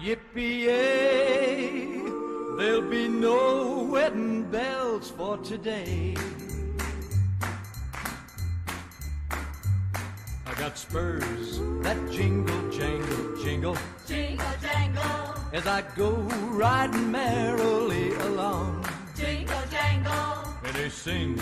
Yippee-yay, there'll be no wedding bells for today. I got spurs that jingle, jangle, jingle, Jingle jangle, as I go riding merrily along. jingle jangle, And they sing,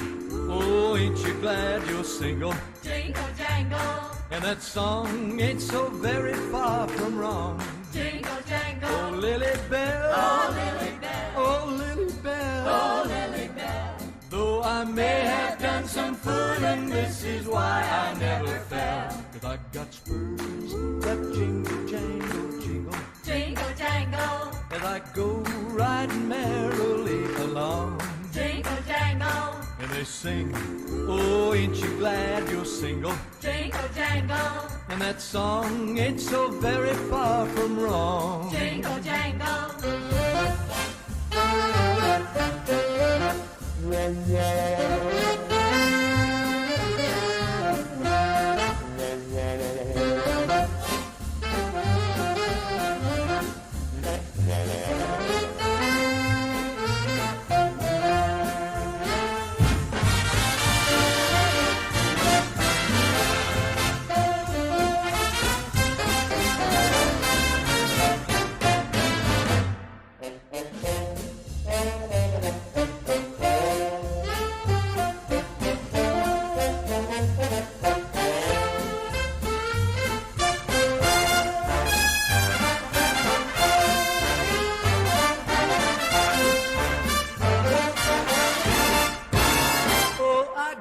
oh, ain't you glad you're single? jingle jangle, And that song ain't so very far from wrong. jingle jangle. Oh, Lily Bell, Oh, Lily Bell, oh, Lily Bell. oh, Lily Bell. Though I may have done some fooling, this is why I never fell. 'Cause I got spurs that jingle, jangle, jingle, Jingle jangle, as I go riding merrily along. jingle jangle, And they sing, oh, ain't you glad you're single? jingle jangle, And that song ain't so very far from wrong. jingle jangle.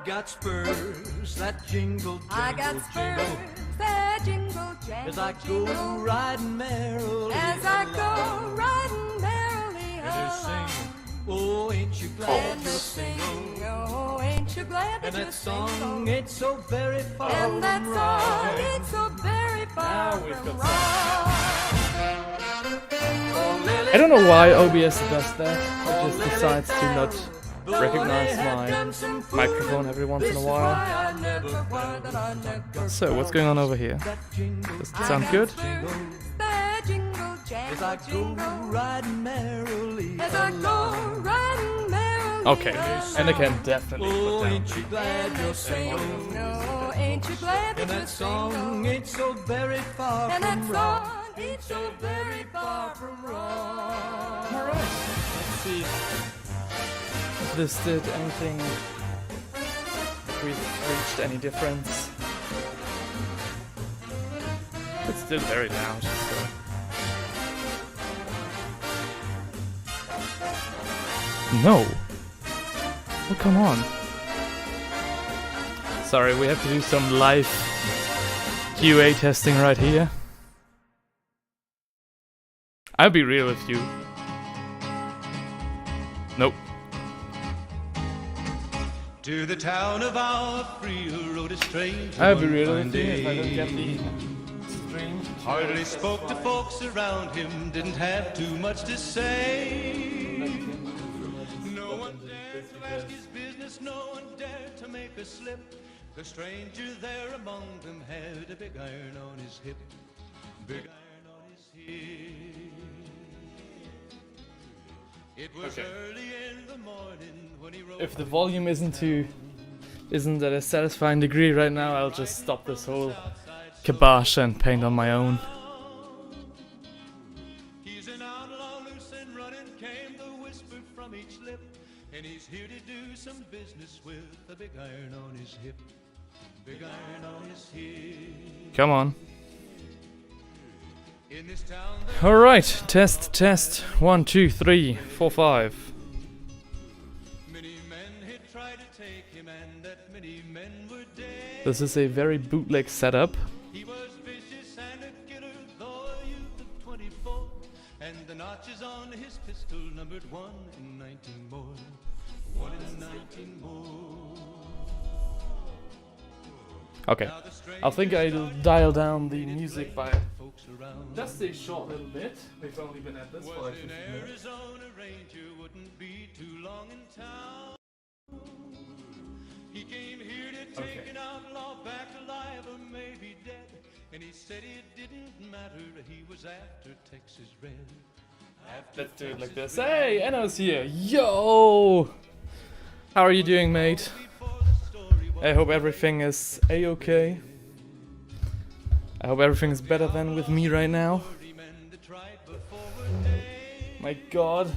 Got spurs that jingle, jingle, I got spurs jingle, that jingle jangle, as I go jingle, riding merrily as I along. go riding merrily And they along. sing, oh, ain't you glad And you're they single? sing, oh, ain't you glad that And you're that song single? ain't so very far And that from song wrong. ain't so very far Now we've from got wrong. Oh, Lily I don't know why Bell, OBS does that. It just Lily decides to Bell, not though recognize I have my done some fooling, microphone every once in a this is while. why I never fell. So, what's going on over here? That jingle, Does it sound good? jingle, That jingle as jangle, I go jingle, riding merrily as I go along. riding merrily Okay, along. and I can definitely Oh, put down. ain't you glad you're single? No, ain't you glad that And you're that song single? ain't so very far And that from wrong. song ain't so very far from wrong. Alright, let's see if this did anything, if we reached any difference. It's still very loud, so. No! Oh, come on. Sorry, we have to do some live QA testing right here. I'll be real with you. Nope. To the town of our free rode a stranger. I'll be one real fine with you if I don't get day. the stream. Hardly spoke to folks around him, didn't have too much to say. No one dared to ask his business, no one dared to make a slip. The stranger there among them had a big iron on his hip. Big iron on his hip. It was early in the morning when he rode. If the volume isn't at a satisfying degree right now, I'll just stop this whole kibosh and paint on my own. He's an outlaw, loose and running, came the whisper from each lip. And he's here to do some business with a big iron on his hip. Big iron on his hip. Come on. In this town there Alright, test. 1, 2, 3, 4, 5. many men had tried to take him, and that many men were dead. This is a very bootleg setup. He was vicious and a killer, though a youth of 24. And the notches on his pistol numbered 1 in 19 more. 1 in 19 more. Okay, Now the stranger I think I'll dial down the music by folks around. just a short little bit. We've only been at this for Was like an 15 minutes. Arizona Ranger, wouldn't be too long in town. He came here to take Okay. an outlaw back alive or maybe dead. And he said it didn't matter, he was after Texas Red. Let's do it like this. Hey, Enno's here. Yo! How are you doing, mate? I hope everything is a-okay. I hope everything is better than with me right now. My God.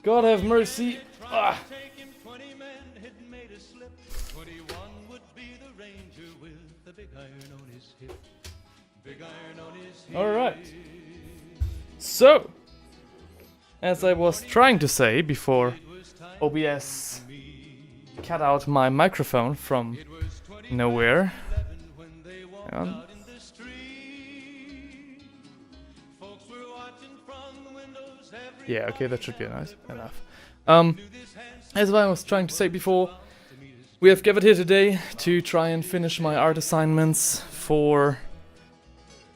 God have mercy. Ah. Alright. So, as I was trying to say before OBS cut out my microphone from nowhere. Hang on. Yeah, okay, that should be nice enough. As I was trying to say before, we have gathered here today to try and finish my art assignments for,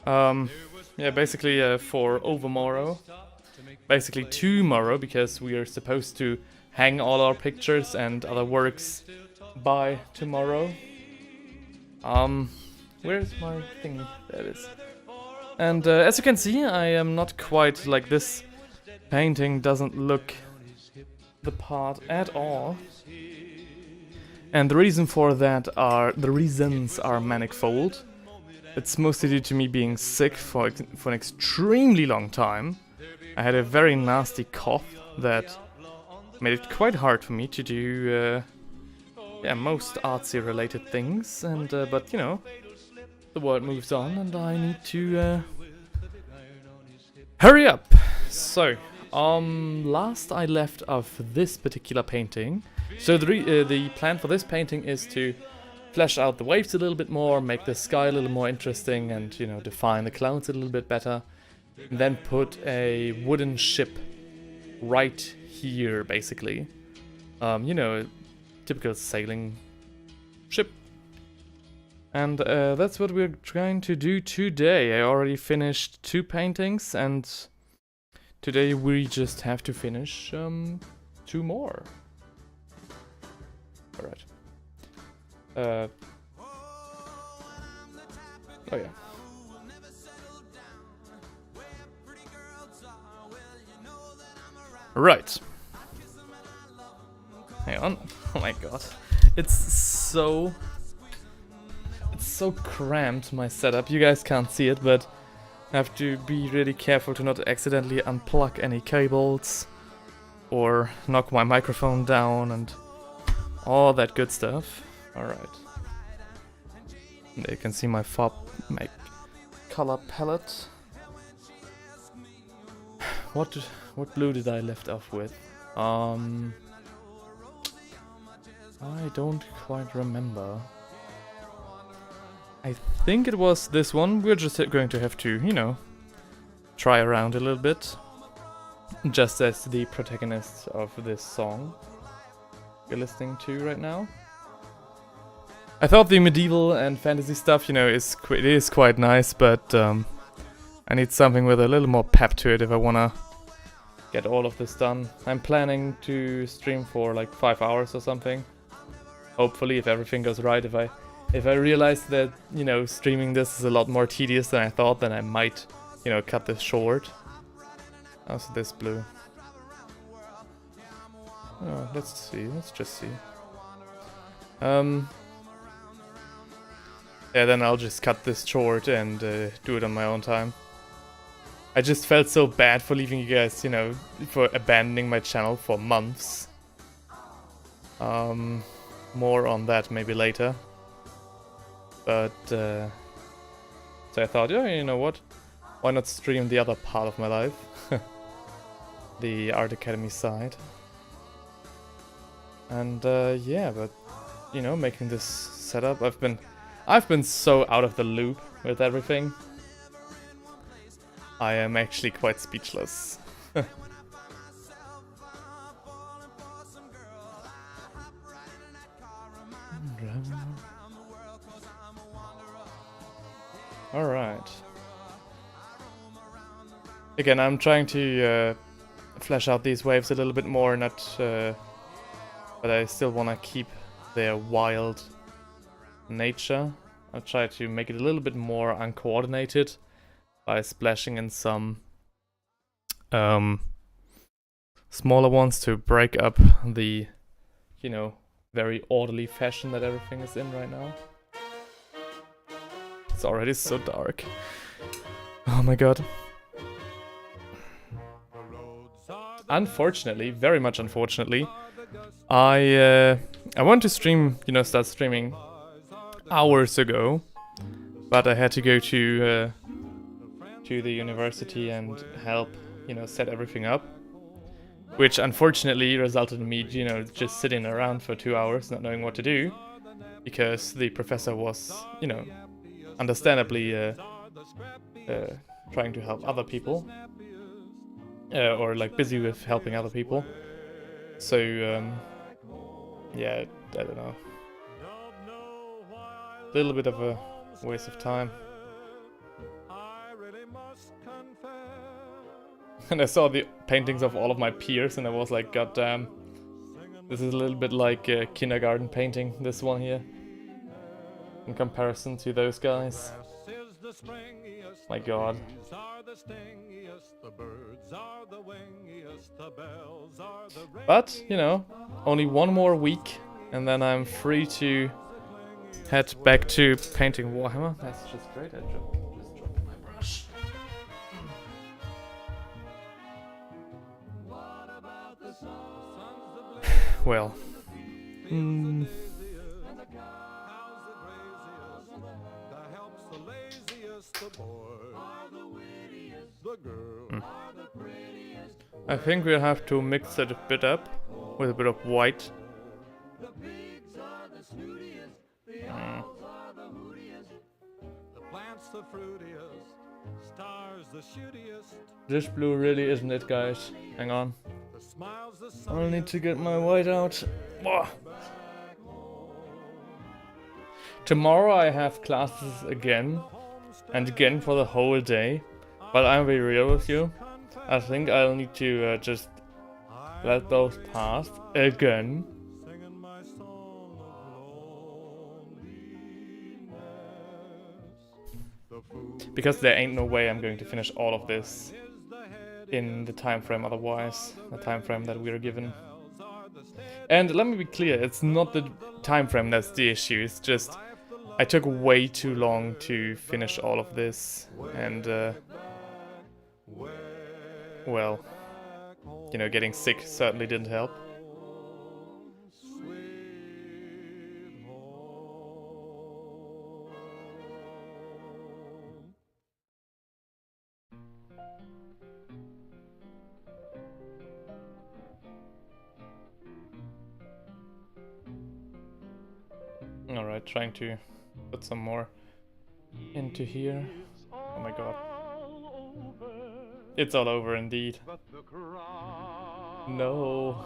yeah, basically for overmorrow. Basically tomorrow, because we are supposed to hang all our pictures and other works by tomorrow. Where's my thingy? There it is. And as you can see, I am not quite like this. Painting doesn't look the part at all. And the reason for that are, the reasons are manifold. It's mostly due to me being sick for an extremely long time. I had a very nasty cough that made it quite hard for me to do yeah, most artsy related things, and but you know, the world moves on and I need to hurry up. So, last I left of this particular painting, so the plan for this painting is to flesh out the waves a little bit more, make the sky a little more interesting, and you know, define the clouds a little bit better, and then put a wooden ship right here, basically. You know, typical sailing ship. And that's what we're trying to do today. I already finished 2 paintings, and today we just have to finish 2 more. Alright. Oh yeah. Right. Hang on. Oh my God. It's so cramped, my setup. You guys can't see it, but I have to be really careful to not accidentally unplug any cables or knock my microphone down and all that good stuff. Alright. There you can see my color palette. What blue did I left off with? I don't quite remember. I think it was this one. We're just going to have to, you know, try around a little bit. Just as the protagonist of this song you're listening to right now. I thought the medieval and fantasy stuff, you know, it is quite nice, but I need something with a little more pep to it if I wanna get all of this done. I'm planning to stream for like 5 hours or something. Hopefully, if everything goes right, if I realize that, you know, streaming this is a lot more tedious than I thought, then I might, you know, cut this short. Also this blue. Oh, let's see, let's just see. Yeah, then I'll just cut this short and do it on my own time. I just felt so bad for leaving you guys, you know, for abandoning my channel for months. More on that maybe later. But, so I thought, yeah, you know what? Why not stream the other part of my life? The Art Academy side. And, yeah, but, you know, making this setup, I've been so out of the loop with everything. I am actually quite speechless. Alright. Again, I'm trying to flesh out these waves a little bit more, but I still want to keep their wild nature. I'll try to make it a little bit more uncoordinated by splashing in some smaller ones to break up the, you know, very orderly fashion that everything is in right now. It's already so dark. Oh my god. Unfortunately, very much unfortunately, I want to stream, you know, start streaming hours ago, but I had to go to the university and help, you know, set everything up, which unfortunately resulted in me, you know, just sitting around for 2 hours not knowing what to do, because the professor was, you know, understandably trying to help other people, or like busy with helping other people. So yeah, I don't know, a little bit of a waste of time. And I saw the paintings of all of my peers and I was like, god damn, this is a little bit like a kindergarten painting, this one here, in comparison to those guys. My god. But, you know, only one more week and then I'm free to head back to painting Warhammer. That's just great, I just dropped my brush. Well, I think we'll have to mix it a bit up with a bit of white. This blue really isn't it, guys. Hang on. I'll need to get my white out. Whoa. Tomorrow I have classes again and again for the whole day, but I'll be real with you. I think I'll need to just let those pass again. Because there ain't no way I'm going to finish all of this in the time frame otherwise, the time frame that we are given. And let me be clear, it's not the time frame that's the issue, it's just I took way too long to finish all of this, and well, you know, getting sick certainly didn't help. Alright, trying to put some more into here. Oh my god. It's all over indeed. No.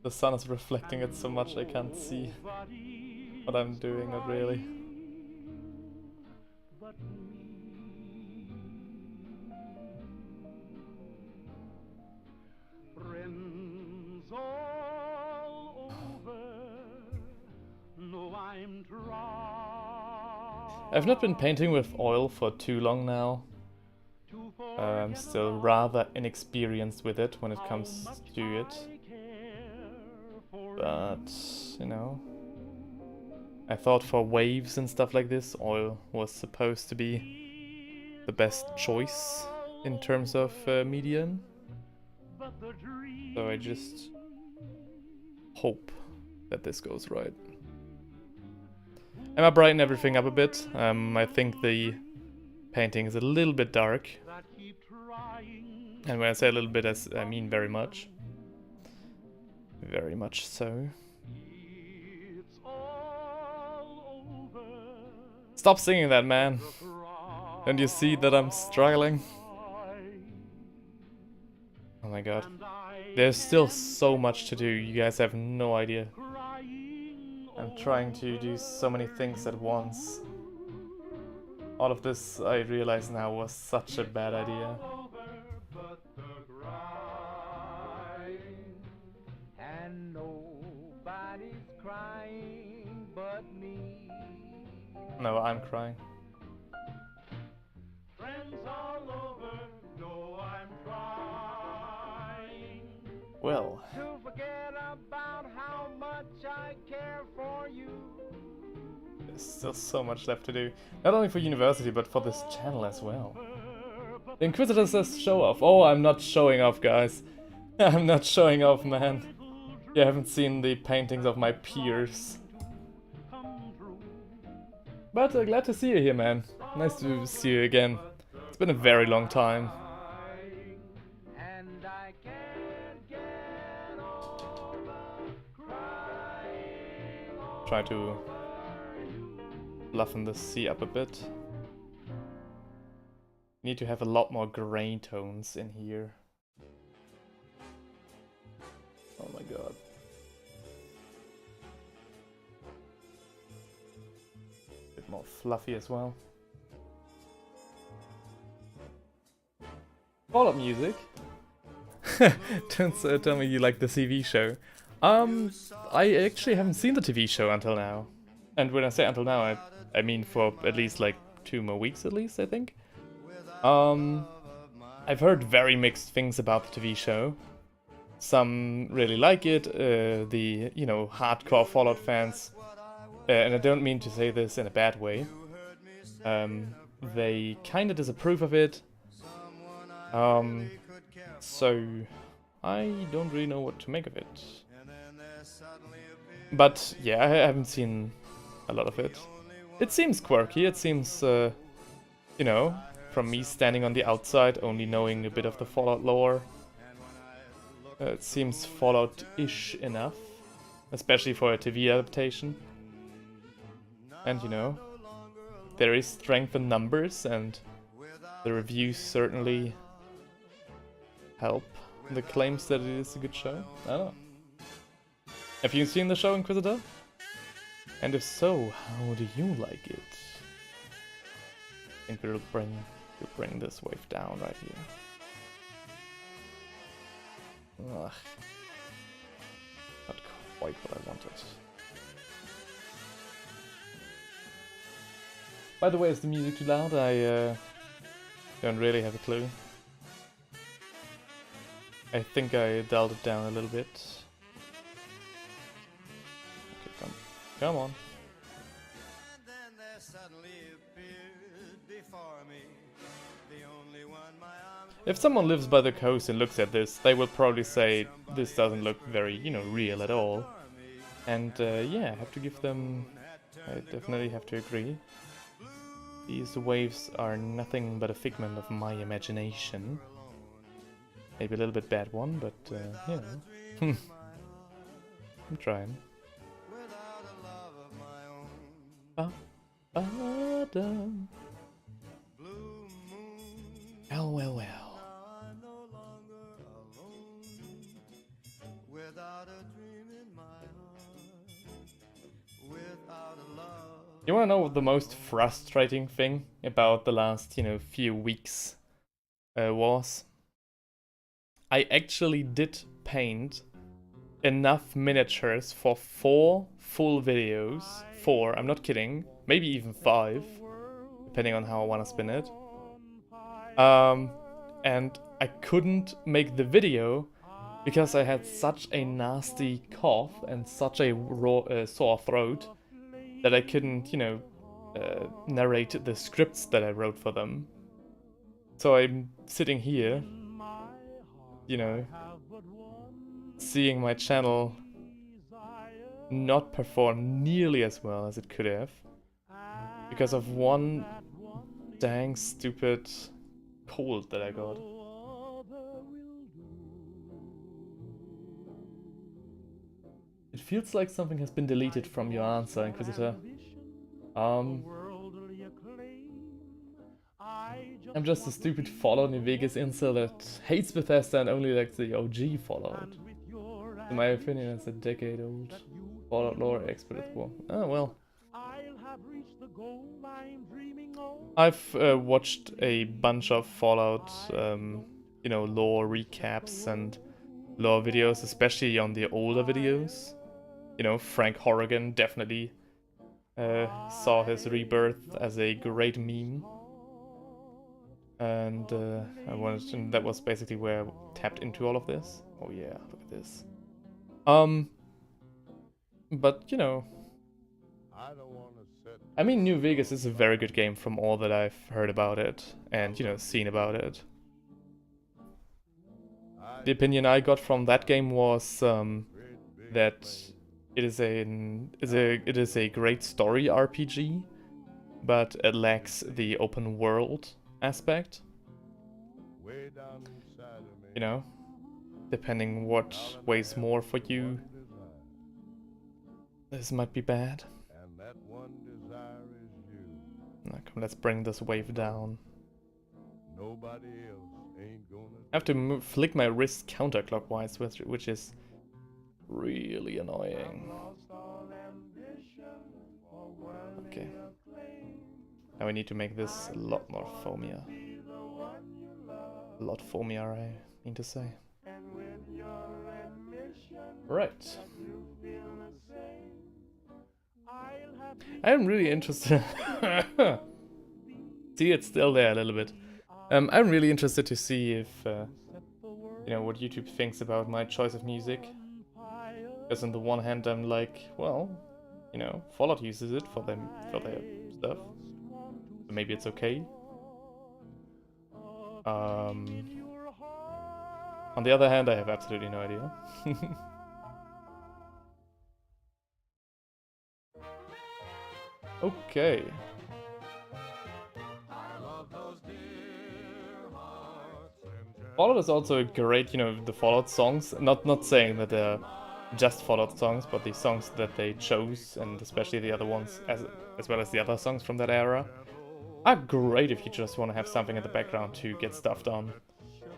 The sun is reflecting it so much I can't see what I'm doing, not really. I've not been painting with oil for too long now. I'm still rather inexperienced with it when it comes to it. But, you know, I thought for waves and stuff like this, oil was supposed to be the best choice in terms of medium. So I just hope that this goes right. I'm gonna brighten everything up a bit. I think the painting is a little bit dark. And when I say a little bit, I mean very much. Very much so. Stop singing that, man. Don't you see that I'm struggling? Oh my god. There's still so much to do, you guys have no idea. I'm trying to do so many things at once. All of this, I realize now, was such a bad idea. And nobody's crying No, I'm crying. Friends all over know I'm trying Well, to forget about how much I care for you. there's still so much left to do. Not only for university, but for this channel as well. The Inquisitor says show off. Oh, I'm not showing off, guys. I'm not showing off, man. You haven't seen the paintings of my peers. But glad to see you here, man. Nice to see you again. It's been a very long time. And I can't get over crying Try to bluffen the sea up a bit. Need to have a lot more gray tones in here. Oh my god. Bit more fluffy as well. Fallout music. Don't tell me you like the TV show. I actually haven't seen the TV show until now. And when I say until now, I mean for at least like 2 more weeks at least, I think. I've heard very mixed things about the TV show. Some really like it, the, you know, hardcore Fallout fans, and I don't mean to say this in a bad way, they kinda disapprove of it, so I don't really know what to make of it. But yeah, I haven't seen a lot of it. It seems quirky, it seems, you know, from me standing on the outside, only knowing a bit of the Fallout lore, it seems Fallout-ish enough, especially for a TV adaptation. And you know, there is strength in numbers, and the reviews certainly help the claims that it is a good show. I don't know. Have you seen the show, Inquisitor? And if so, how do you like it? I think we'll bring this wave down right here. Ugh. Not quite what I wanted. By the way, is the music too loud? I don't really have a clue. I think I dialed it down a little bit. Okay, come on. If someone lives by the coast and looks at this, they will probably say this doesn't look very, you know, real at all. And yeah, I have to give them... I definitely have to agree. These waves are nothing but a figment of my imagination. Maybe a little bit bad one, but you know. I'm trying. Well. You wanna know what the most frustrating thing about the last, you know, few weeks was? I actually did paint enough miniatures for 4 full videos. 4, I'm not kidding. Maybe even 5, depending on how I wanna spin it. And I couldn't make the video because I had such a nasty cough and such a sore throat that I couldn't, you know, narrate the scripts that I wrote for them. So I'm sitting here, you know, seeing my channel not perform nearly as well as it could have because of one dang stupid cold that I got. It feels like something has been deleted from your answer, Inquisitor. I'm just a stupid Fallout New Vegas incel that hates Bethesda and only likes the OG Fallout. In my opinion, it's a decade-old Fallout lore expert at war. Oh well. I've watched a bunch of Fallout, you know, lore recaps and lore videos, especially on the older videos. You know, Frank Horrigan definitely saw his rebirth as a great meme. And and that was basically where I tapped into all of this. Oh yeah, look at this. But you know, I mean, New Vegas is a very good game from all that I've heard about it and, you know, seen about it. The opinion I got from that game was that it is a great story RPG, but it lacks the open world aspect. You know, depending what weighs more for you, this might be bad. Now, come, let's bring this wave down. I have to flick my wrist counterclockwise, which is really annoying. Okay. Now we need to make this a lot more foamier. A lot foamier, I mean to say. Right. I'm really interested. See, it's still there a little bit. I'm really interested to see if, you know, what YouTube thinks about my choice of music. Because on the one hand, I'm like, well, you know, Fallout uses it for their stuff, so maybe it's okay. On the other hand, I have absolutely no idea. Okay. Fallout is also a great, you know, the Fallout songs. Not saying that they're just Fallout songs, but the songs that they chose, and especially the other ones, as well as the other songs from that era, are great if you just want to have something in the background to get stuff done.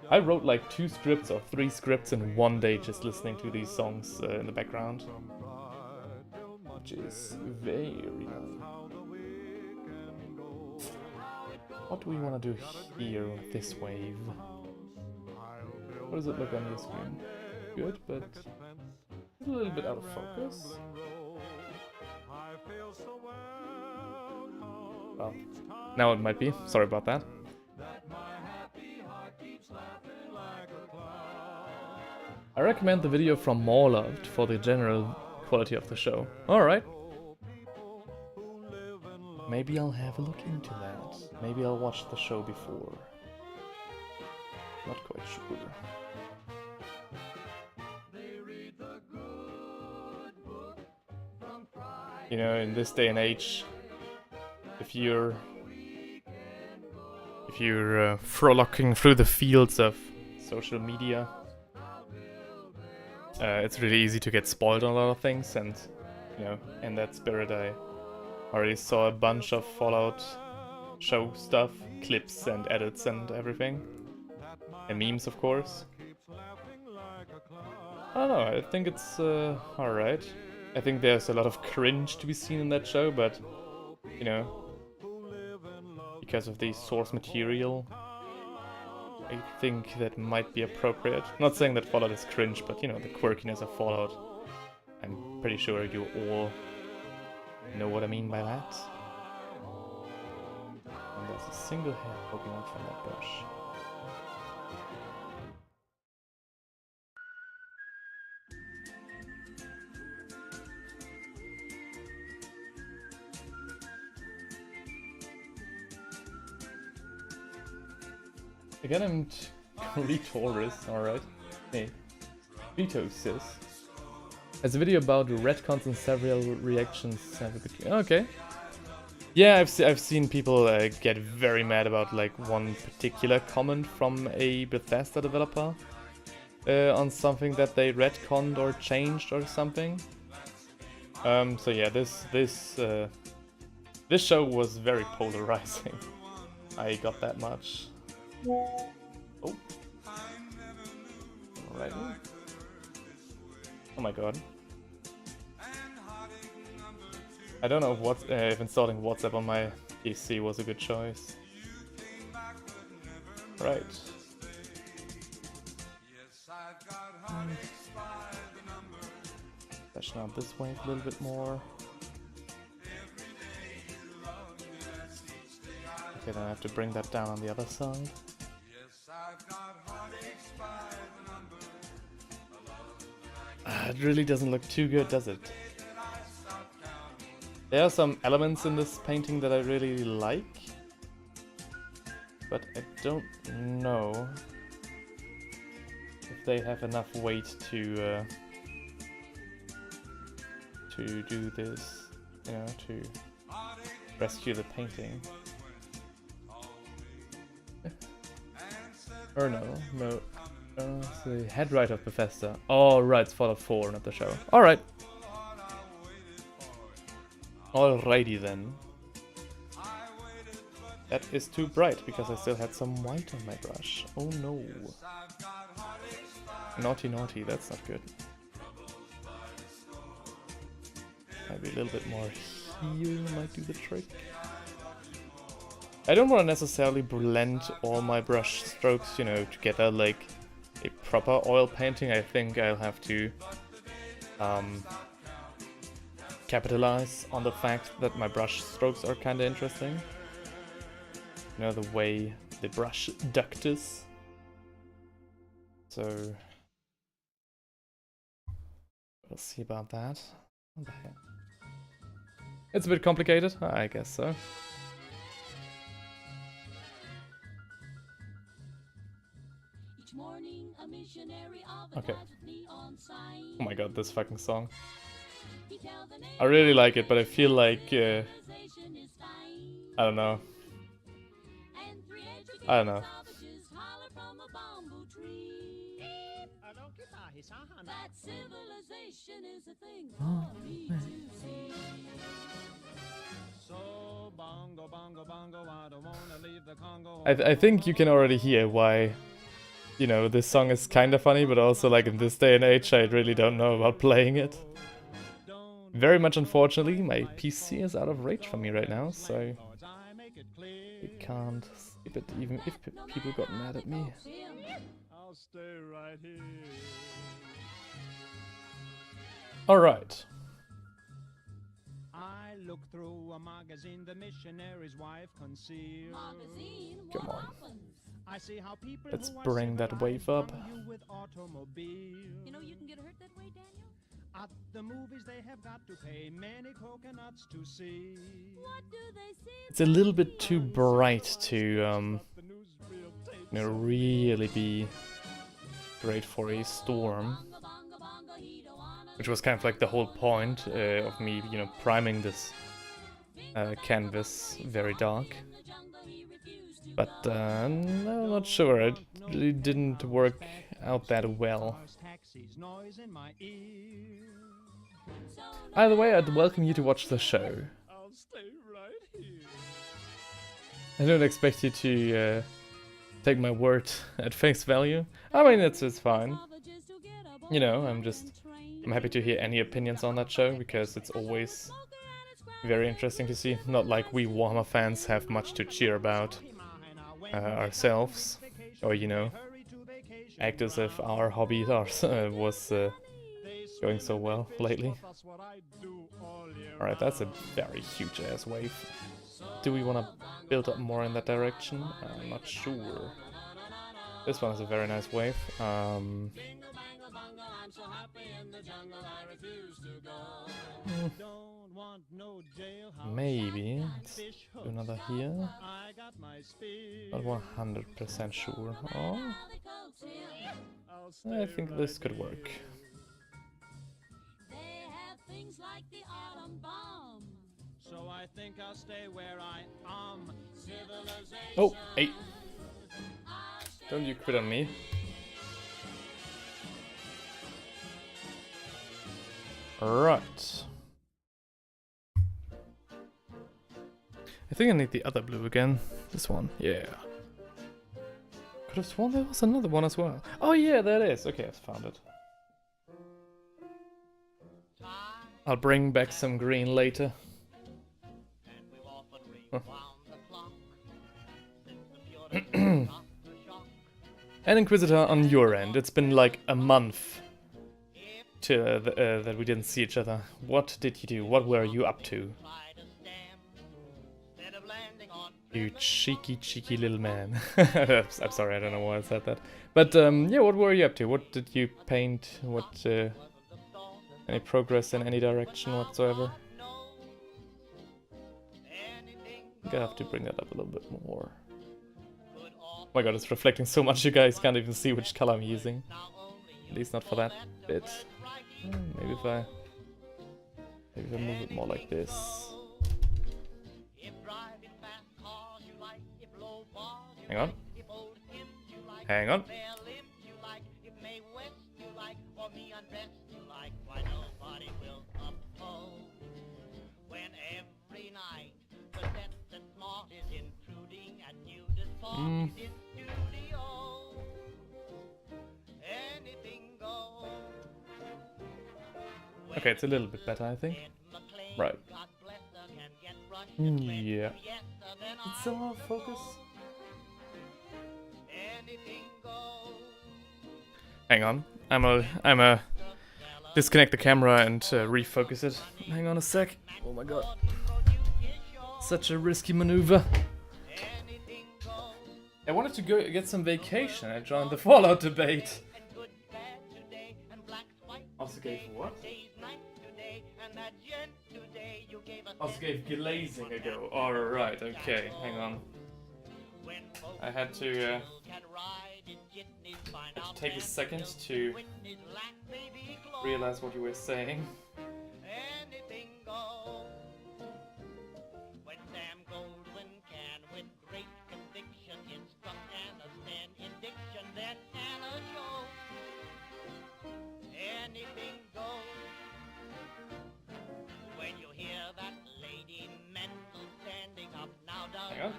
I wrote like 2 scripts or 3 scripts in one day just listening to these songs in the background, which is very nice. What do we want to do here with this wave? What does it look on your screen? Good, but a little bit out of focus. Well, now it might be. Sorry about that. I recommend the video from More Loved for the general quality of the show. Alright. Maybe I'll have a look into that. Maybe I'll watch the show before. Not quite sure. You know, in this day and age, if you're frolicking through the fields of social media, it's really easy to get spoiled on a lot of things, and you know, in that spirit, I already saw a bunch of Fallout show stuff, clips and edits and everything, and memes, of course. I don't know, I think it's alright. I think there's a lot of cringe to be seen in that show, but, you know, because of the source material, I think that might be appropriate. Not saying that Fallout is cringe, but, you know, the quirkiness of Fallout. I'm pretty sure you all know what I mean by that. And there's a single hair poking out from that bush. Again, I'm Retoris, alright. Hey, Retosis. Has a video about retcons and several reactions. Have a good... Okay. Yeah, I've seen people get very mad about like one particular comment from a Bethesda developer on something that they retconned or changed or something. So yeah, this show was very polarizing. I got that much. Oh. Alright. Oh my god. I don't know if installing WhatsApp on my PC was a good choice. Right. Freshen out this wave a little bit more. Okay, then I have to bring that down on the other side. It really doesn't look too good, does it? There are some elements in this painting that I really like, but I don't know if they have enough weight to do this, you know, to rescue the painting. Or no. It's the head right of Bethesda. Oh, right, it's Fallout 4, not the show. Alright. Alrighty then. That is too bright, because I still had some white on my brush. Oh no. Naughty, naughty, that's not good. Maybe a little bit more here might do the trick. I don't want to necessarily blend all my brush strokes, you know, together like a proper oil painting. I think I'll have to capitalize on the fact that my brush strokes are kind of interesting. You know, the way the brush duct is. So we'll see about that. What the heck? It's a bit complicated, I guess so. Okay. Oh my god, this fucking song. I really like it, but I feel like I don't know. I don't know. I think you can already hear why, you know, this song is kind of funny, but also like in this day and age I really don't know about playing it. Very much unfortunately, my PC is out of range for me right now, so we can't skip it even if people got mad at me. I'll stay right here. Alright. I look through a magazine the missionary's wife concealed. Come on. I see how people Let's who are bring that wave up. you with automobile. You know you can get hurt that way, Daniel? At the movies they have got to pay many coconuts to see. What do they see? It's a little bit too bright to you know, really be great for a storm. Which was kind of like the whole point of me, you know, priming this canvas very dark. But I'm not sure, it really didn't work out that well. Either way, I'd welcome you to watch the show. I'll stay right here. I don't expect you to take my word at face value. I mean, it's fine. You know, I'm happy to hear any opinions on that show, because it's always very interesting to see. Not like we Warhammer fans have much to cheer about ourselves, or, you know, act as if our hobby was going so well lately. Alright, that's a very huge ass wave. Do we want to build up more in that direction? I'm not sure. This one is a very nice wave. Maybe. Let's do another here. Not 100% sure. Oh, I think this could work. So I think I'll stay where I am. Oh, hey! Don't you quit on me. Right. I think I need the other blue again. This one, yeah. Could have sworn there was another one as well. Oh yeah, there it is. Okay, I've found it. I'll bring back some green later. And Inquisitor, on your end, it's been like a month that we didn't see each other. What did you do? What were you up to? You cheeky little man. I'm sorry, I don't know why I said that. But yeah, what were you up to? What did you paint? What any progress in any direction whatsoever? I think I have to bring that up a little bit more. Oh my god, it's reflecting so much you guys can't even see which color I'm using. At least not for that bit. Maybe if I move it more like this. Hang on. Hang on. Okay, it's a little bit better, I think. Right. Yeah. It's still out of focus. Hang on. I'm a disconnect the camera and refocus it. Hang on a sec. Oh my god. Such a risky maneuver. I wanted to go get some vacation. I joined the Fallout debate. Also gave what? Also gave glazing a go. Alright, okay, hang on. I had to take a second to realize what you were saying. Hang on.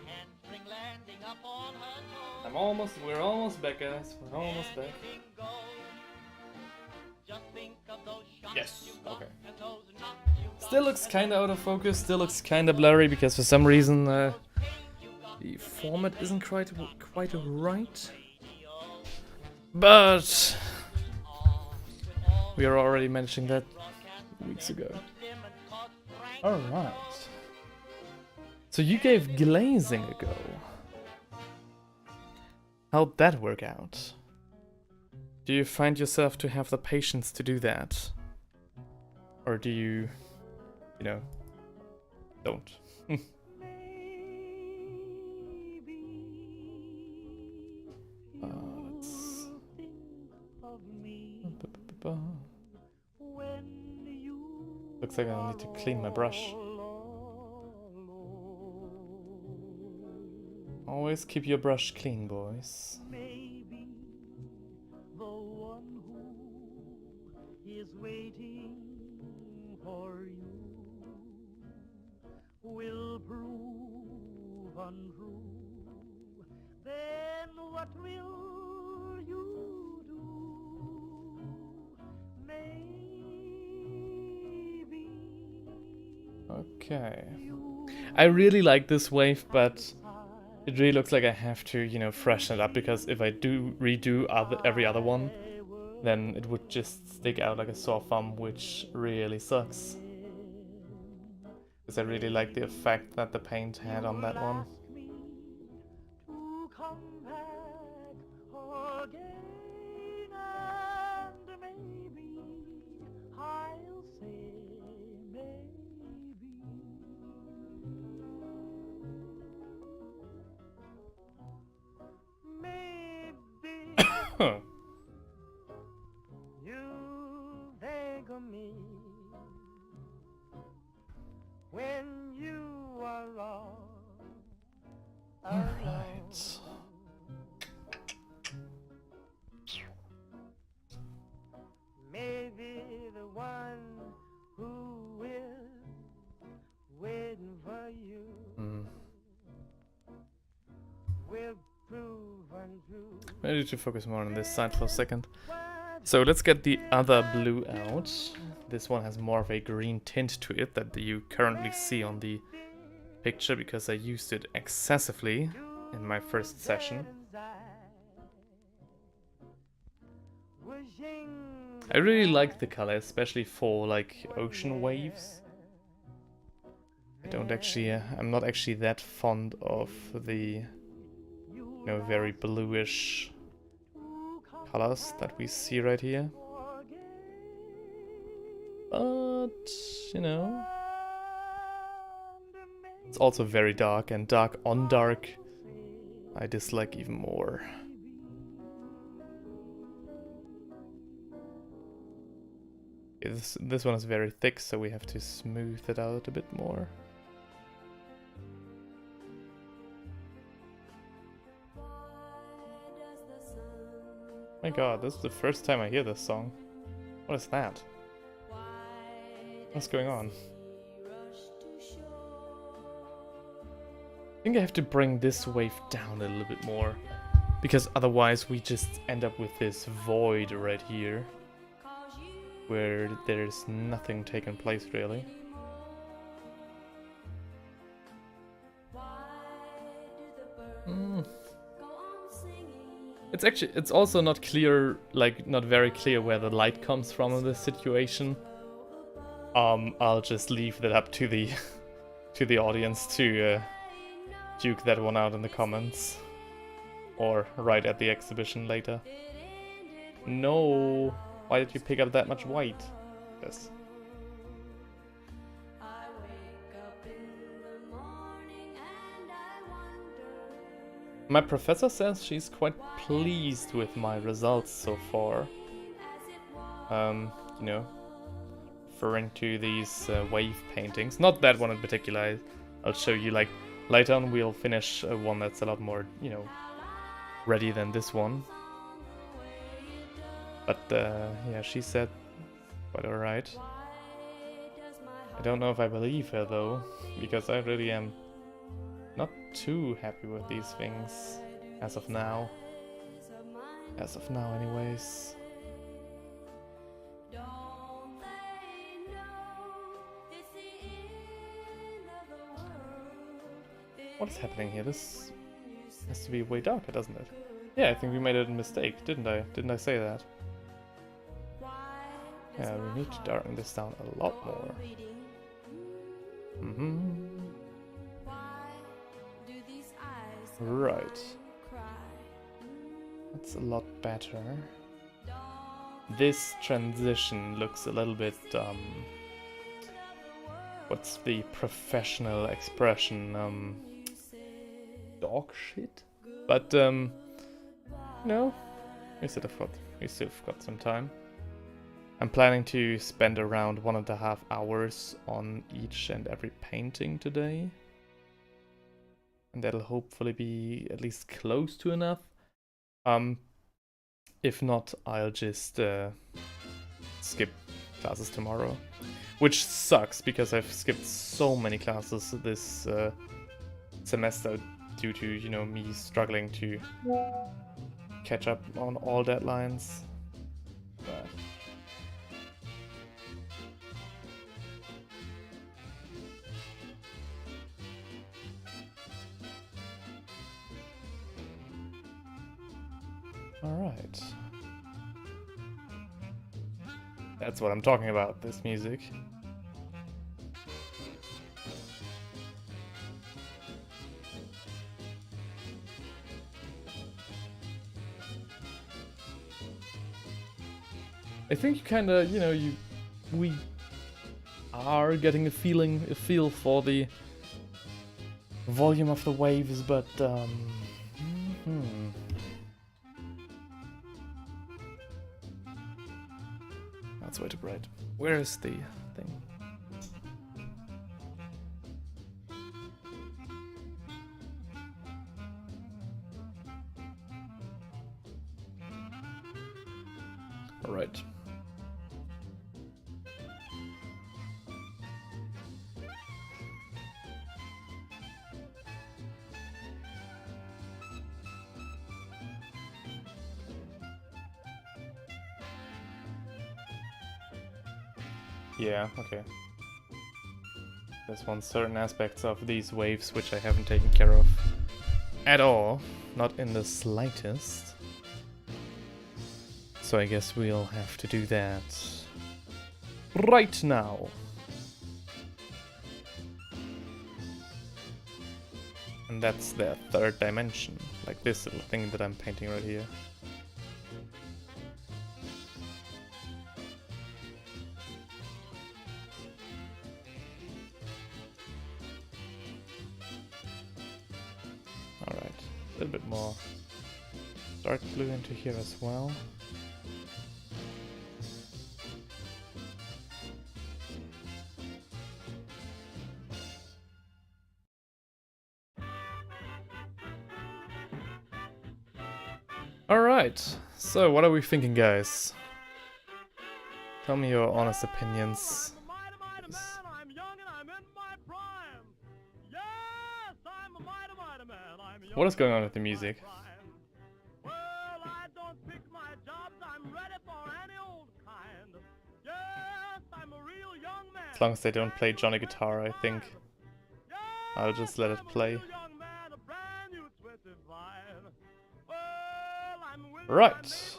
We're almost back, guys. We're almost back. Yes, okay. Still looks kinda out of focus, still looks kinda blurry because for some reason the format isn't quite right. But we are already mentioning that weeks ago. Alright. So you gave glazing a go. How'd that work out? Do you find yourself to have the patience to do that? Or do you, don't? Looks like I need to clean my brush. Always keep your brush clean, boys. Maybe the one who is waiting for you will prove untrue. Then what will you do? Maybe. Okay. I really like this wave, but it really looks like I have to, freshen it up, because if I do redo every other one, then it would just stick out like a sore thumb, which really sucks. Because I really like the effect that the paint had on that one. You beg of me when you are wrong. Alright. Maybe the one who is waiting for you will prove untrue. I need to focus more on this side for a second. So let's get the other blue out. This one has more of a green tint to it that you currently see on the picture, because I used it excessively in my first session. I really like the color, especially for like ocean waves. I'm not actually that fond of the, very bluish colors that we see right here. But, it's also very dark, and dark on dark I dislike even more. This one is very thick, so we have to smooth it out a bit more. My god, this is the first time I hear this song. What is that? What's going on? I think I have to bring this wave down a little bit more, because otherwise we just end up with this void right here, where there's nothing taking place really. It's also not clear, like not very clear where the light comes from in this situation. I'll just leave that up to the to the audience to duke that one out in the comments, or right at the exhibition later. No, why did you pick up that much white? Yes. My professor says she's quite pleased with my results so far. Referring to these wave paintings. Not that one in particular. I'll show you, like, later on we'll finish one that's a lot more, ready than this one. But, yeah, she said quite alright. I don't know if I believe her, though, because I really am not too happy with these things as of now. As of now, anyways. What is happening here? This has to be way darker, doesn't it? Yeah, I think we made a mistake, didn't I? Didn't I say that? Yeah, we need to darken this down a lot more. Right. That's a lot better. This transition looks a little bit, what's the professional expression? Dog shit? But, we still have got some time. I'm planning to spend around 1.5 hours on each and every painting today. And that'll hopefully be at least close to enough. If not, I'll just skip classes tomorrow. Which sucks, because I've skipped so many classes this semester due to, me struggling to catch up on all deadlines. But alright. That's what I'm talking about, this music. I think kinda, we are getting a feel for the volume of the waves, but, That's way too bright. Where is the thing? All right. Yeah, okay. There's certain aspects of these waves which I haven't taken care of at all. Not in the slightest. So I guess we'll have to do that right now. And that's their third dimension, like this little thing that I'm painting right here. Alright, a little bit more dark blue into here as well. Alright, so what are we thinking, guys? Tell me your honest opinions. I'm young and I'm in my prime. Yes, I'm a mighty man. I'm young What is going on and with the I'm in my music? prime. Well, I don't pick my jobs. I'm ready for any old kind. Yes, I'm a real young man. As long as they don't play Johnny Guitar, I think I'll just let it play. Right.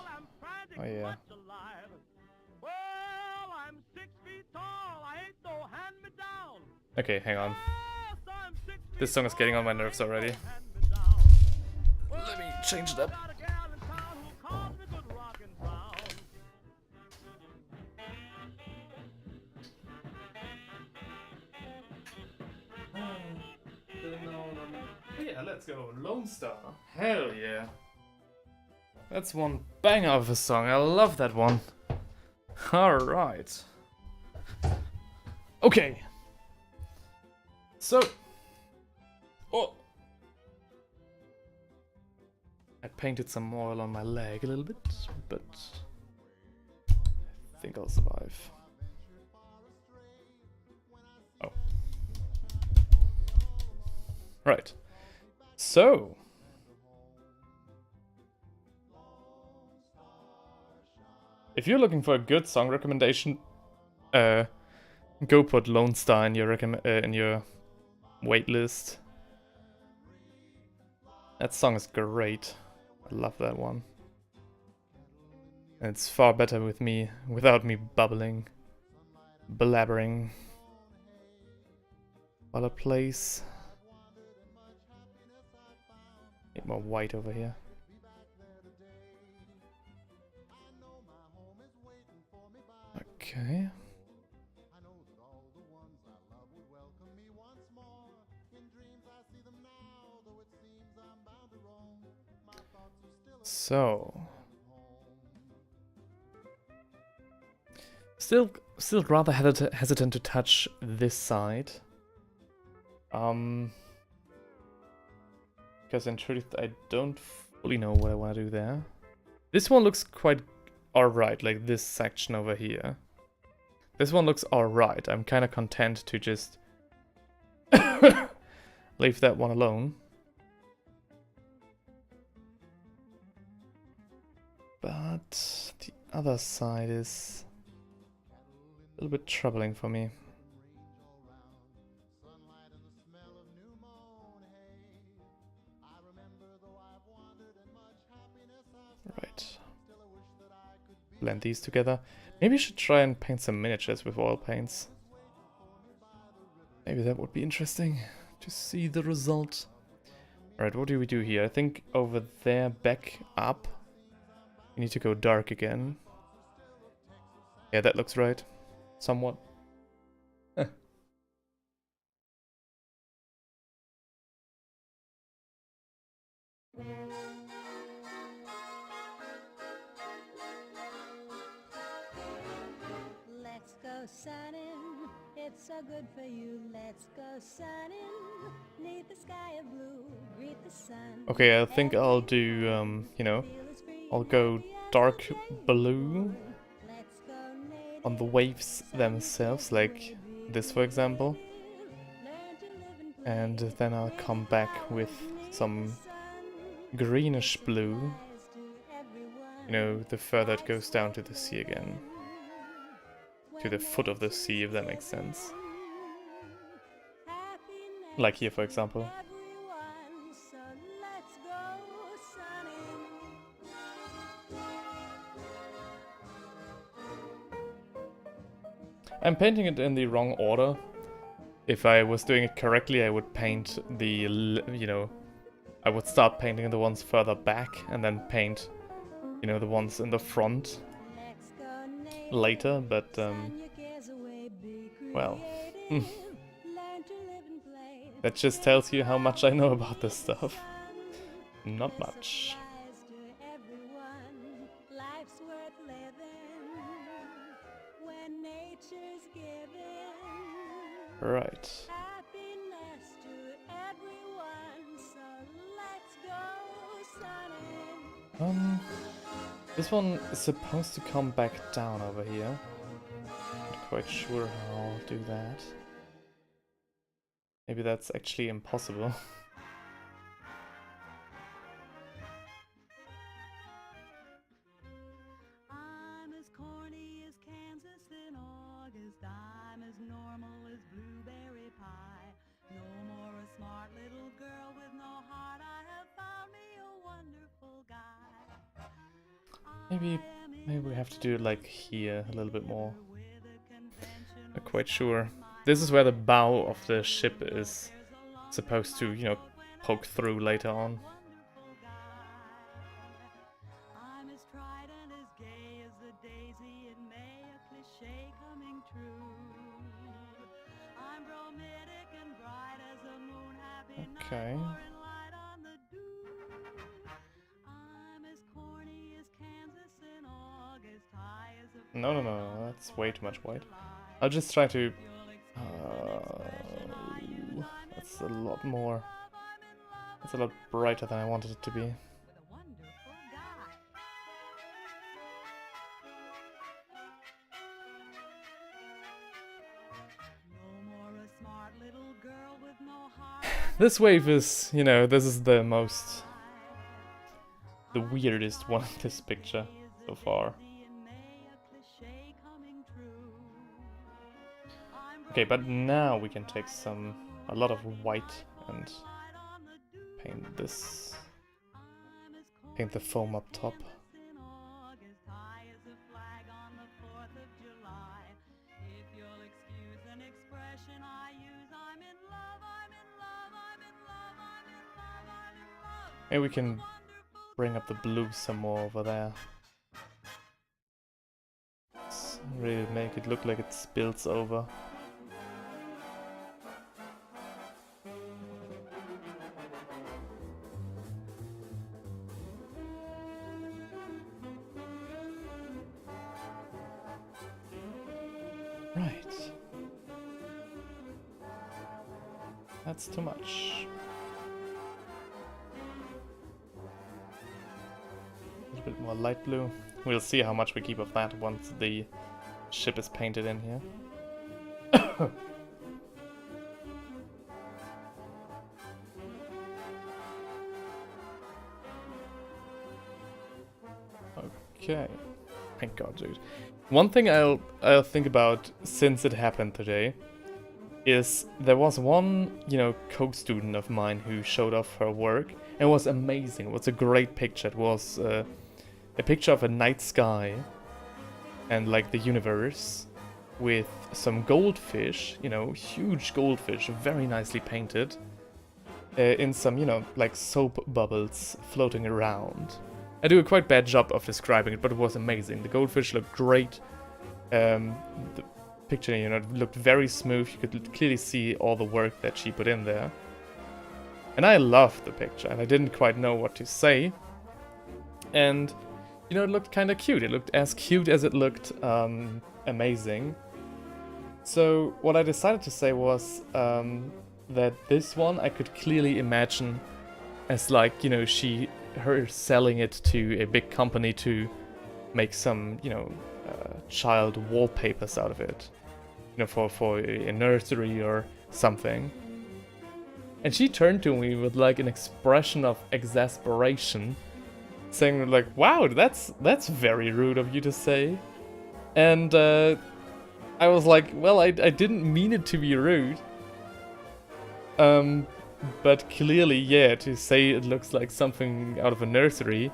Oh yeah. Okay, hang on. This song is getting on my nerves already. Let me change it up. Yeah, let's go. Lone Star. Hell yeah. That's one banger of a song. I love that one. Alright. Okay. So. Oh. I painted some oil on my leg a little bit, but I think I'll survive. Oh. Right. So. If you're looking for a good song recommendation, go put Lone Star in your wait list. That song is great. I love that one. And it's far better with me, without me bubbling, blabbering while it plays. Need more white over here. Okay. So, still rather hesitant to touch this side. Because in truth, I don't fully know what I want to do there. This one looks quite alright, like this section over here. This one looks alright. I'm kind of content to just leave that one alone. But the other side is a little bit troubling for me. Right. Blend these together. Maybe I should try and paint some miniatures with oil paints. Maybe that would be interesting to see the result. Alright, what do we do here? I think over there, back up. We need to go dark again. Yeah, that looks right. Somewhat. Let's go sunning, it's so good for you. Let's go sunning, neath the sky of blue, greet the sun. Okay, I think I'll do, you know, I'll go dark blue on the waves themselves, like this for example. And then I'll come back with some greenish blue, you know, the further it goes down to the sea again. To the foot of the sea, if that makes sense. Like here, for example. I'm painting it in the wrong order. if I was doing it correctly, I would paint the, you know, I would start painting the ones further back and then paint, you know, the ones in the front Let's go native. later, but, Sign your cares away, be well, creative. Learn to live and play. that just tells you how much I know about this stuff. Not This much. applies to everyone. Life's worth living when nature's given. Right. Happiness to everyone, so let's go sunning. This one is supposed to come back down over here. Not quite sure how I'll do that. Maybe that's actually impossible. I'm as corny as Kansas in August. I'm as normal as blueberry pie. No more a smart little girl with no heart. I have found me a wonderful guy. Maybe we have to do it like here a little bit more. Not quite sure. This is where the bow of the ship is supposed to, you know, poke through later on. I'm as tried and as gay as the daisy in May, a cliche coming true. I'm bromidic and bright as a moon, happy Okay. night, pouring light on the dew. I'm as corny as Kansas in August, high as a No, that's way too much white. I'll just try to... that's a lot more... That's a lot brighter than I wanted it to be. with a wonderful guy. No more a smart little girl with no heart. This wave is, you know, this is the most... the weirdest one in this picture so far. Okay, but now we can take a lot of white and paint this, paint the foam up top. Maybe we can bring up the blue some more over there. Let's really make it look like it spills over. Right. That's too much. A little bit more light blue. We'll see how much we keep of that once the ship is painted in here. Okay. Thank God, dude. One thing I'll think about since it happened today is there was one, you know, co-student of mine who showed off her work. It was amazing. It was a great picture. It was a picture of a night sky and like the universe with some goldfish, you know, huge goldfish, very nicely painted, in some, you know, like soap bubbles floating around. I do a quite bad job of describing it, but it was amazing. The goldfish looked great. The picture, you know, looked very smooth. You could clearly see all the work that she put in there. And I loved the picture, and I didn't quite know what to say. And, you know, it looked kind of cute. It looked as cute as it looked amazing. So what I decided to say was that this one I could clearly imagine as like, you know, her selling it to a big company to make some, you know, child wallpapers out of it, you know, for a nursery or something. And she turned to me with like an expression of exasperation, saying like, "Wow, that's very rude of you to say." And I was like, "Well, I didn't mean it to be rude." But clearly, yeah, to say it looks like something out of a nursery,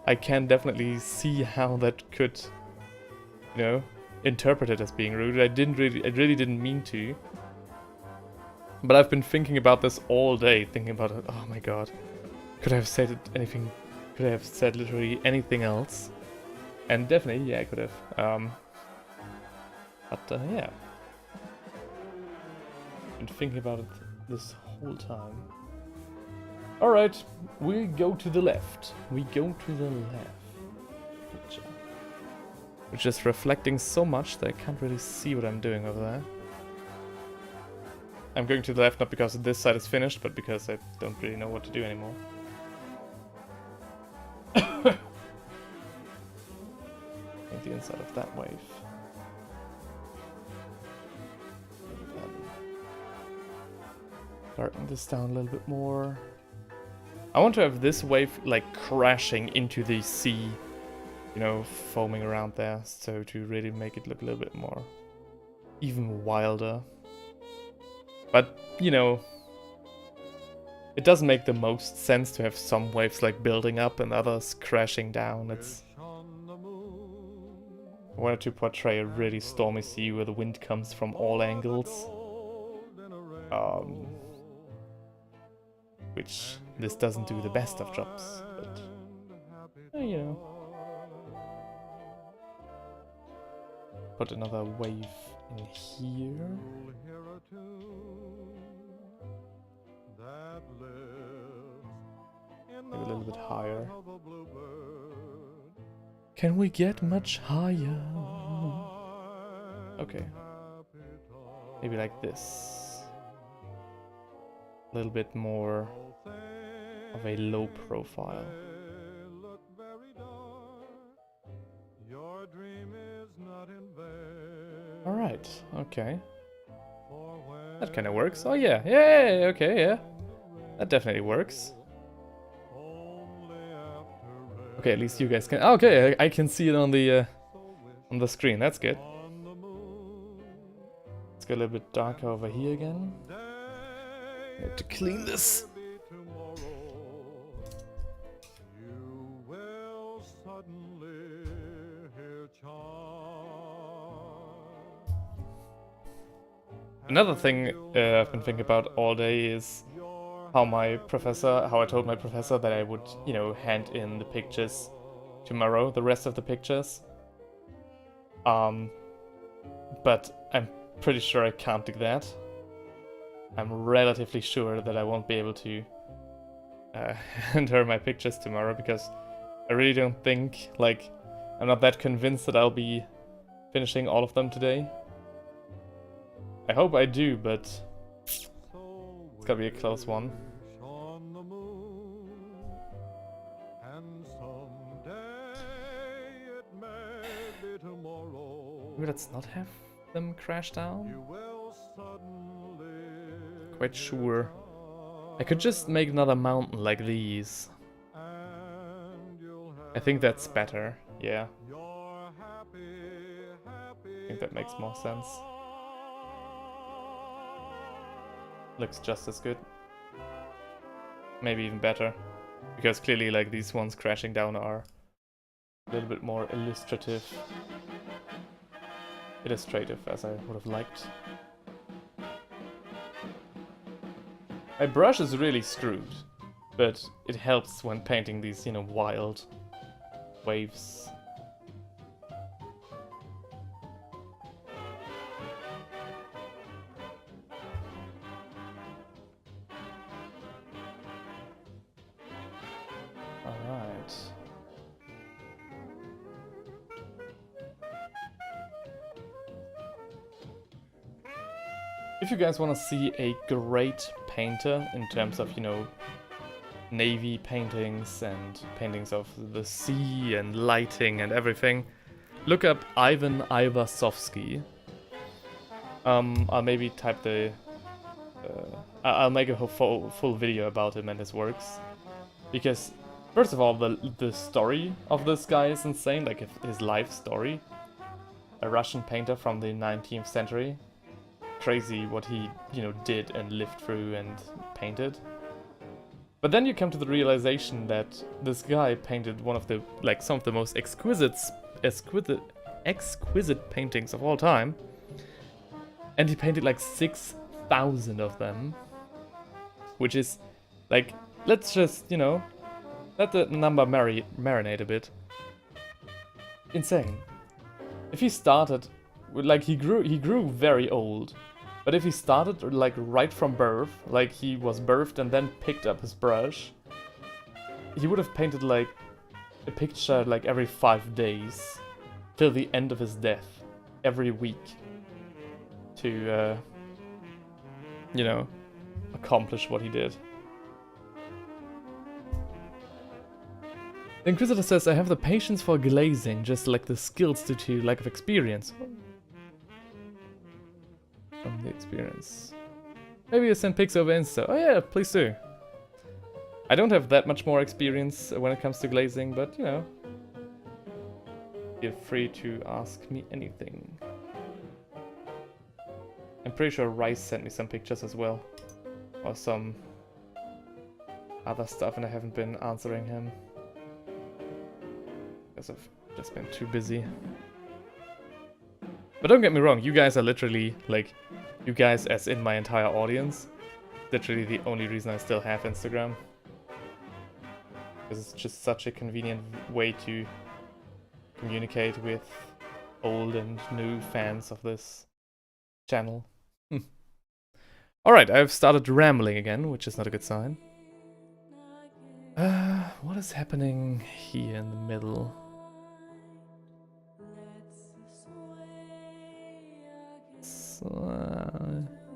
I can definitely see how that could, you know, interpret it as being rude. I really didn't mean to. But I've been thinking about this all day, thinking about it. Oh my god. Could I have said anything? Could I have said literally anything else? And definitely, yeah, I could have. Yeah. Been thinking about it this whole time. Alright, we go to the left. We go to the left. Picture. Which is reflecting so much that I can't really see what I'm doing over there. I'm going to the left not because this side is finished, but because I don't really know what to do anymore. Paint the inside of that wave. Darken this down a little bit more. I want to have this wave like crashing into the sea, you know, foaming around there, so to really make it look a little bit more, even wilder. But, you know, it doesn't make the most sense to have some waves like building up and others crashing down. I wanted to portray a really stormy sea where the wind comes from all angles. Which this doesn't do the best of jobs, but you know. Put another wave in here. Maybe a little bit higher. Can we get much higher? Okay. Maybe like this. A little bit more of a low profile. Alright, okay. That kind of works. Oh yeah, yeah, okay, yeah. That definitely works. Okay, at least you guys can. Okay, I can see it on the screen. That's good. Let's go a little bit darker over here again. I have to clean this. Another thing I've been thinking about all day is how I told my professor that I would, you know, hand in the pictures tomorrow, the rest of the pictures. But I'm pretty sure I can't do that. I'm relatively sure that I won't be able to hand her my pictures tomorrow because I really don't think, like, I'm not that convinced that I'll be finishing all of them today. I hope I do, but it's gonna be a close one. Maybe let's not have them crash down. Quite sure. I could just make another mountain like these. I think that's better, yeah. I think that makes more sense. Looks just as good. Maybe even better. Because clearly, like, these ones crashing down are a little bit more illustrative. Illustrative, as I would have liked. My brush is really screwed, but it helps when painting these, you know, wild waves. Alright. If you guys want to see a great painter in terms of, you know, navy paintings and paintings of the sea and lighting and everything, look up Ivan Ivasovsky. I'll maybe type the... I'll make a full video about him and his works. Because, first of all, the story of this guy is insane, like his life story. A Russian painter from the 19th century. Crazy what he, you know, did and lived through and painted. But then you come to the realization that this guy painted one of the, like, some of the most exquisite paintings of all time. And he painted like 1,000 of them. Which is, like, let's just, you know, let the number marinate a bit. Insane. If he started, like, he grew very old. But if he started, like, right from birth, like he was birthed and then picked up his brush, he would have painted, like, a picture, like, every 5 days. Till the end of his death. Every week. To, you know, accomplish what he did. The Inquisitor says, I have the patience for glazing, just like the skills due to lack of experience. From the experience. Maybe you send pics over Insta. Oh yeah, please do. I don't have that much more experience when it comes to glazing, but you know. Feel free to ask me anything. I'm pretty sure Rice sent me some pictures as well. Or some other stuff, and I haven't been answering him. Because I've just been too busy. But don't get me wrong, you guys are literally, like, you guys as in my entire audience, literally the only reason I still have Instagram. Because it's just such a convenient way to communicate with old and new fans of this channel. Alright, I've started rambling again, which is not a good sign. What is happening here in the middle?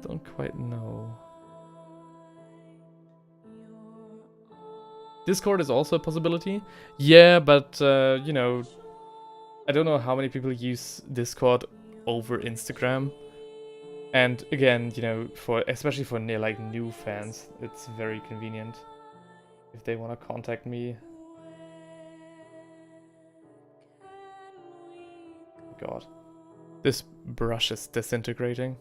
Don't quite know. Discord is also a possibility. Yeah, but you know, I don't know how many people use Discord over Instagram. And again, you know, especially for like new fans, it's very convenient if they want to contact me. God, this brush is disintegrating.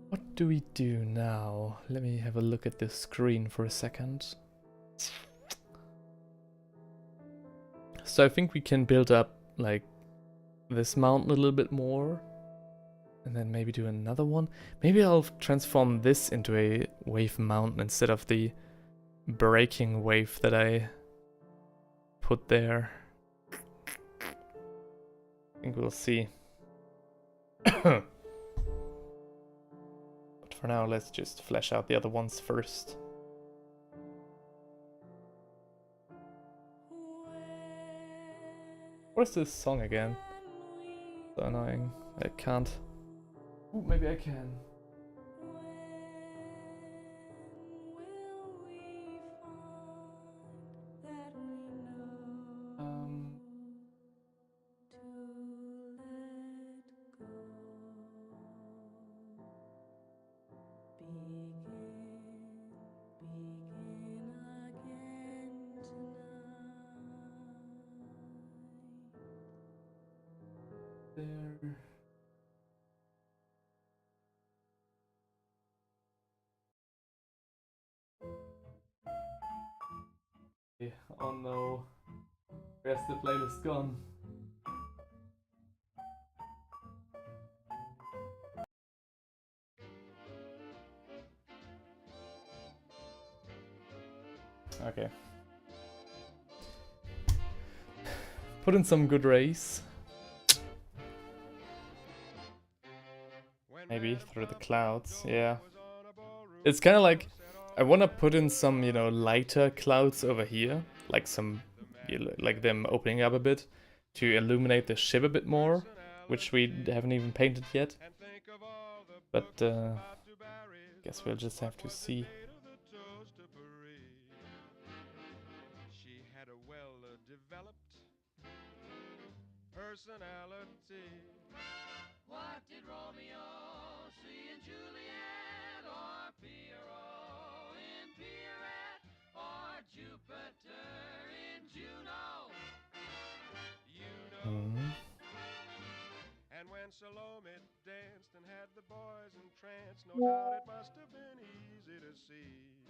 What do we do now? Let me have a look at this screen for a second. So I think we can build up, like, this mountain a little bit more. And then maybe do another one. Maybe I'll transform this into a wave mountain instead of the breaking wave that I put there. I think we'll see. But for now, let's just flesh out the other ones first. What is this song again? So annoying. I can't. Ooh, maybe I can. There. Oh no. Where's the playlist gone? Okay. Put in some good rays. Maybe through the clouds, yeah. It's kind of like, I want to put in some, you know, lighter clouds over here. Like some, like them opening up a bit to illuminate the ship a bit more. Which we haven't even painted yet. But, guess we'll just have to see. What did Romeo see in Juliet, or Pierrot in Pierrette, or Jupiter in Juno? You know. And when Salome danced and had the boys entranced, no doubt it must have been easy to see.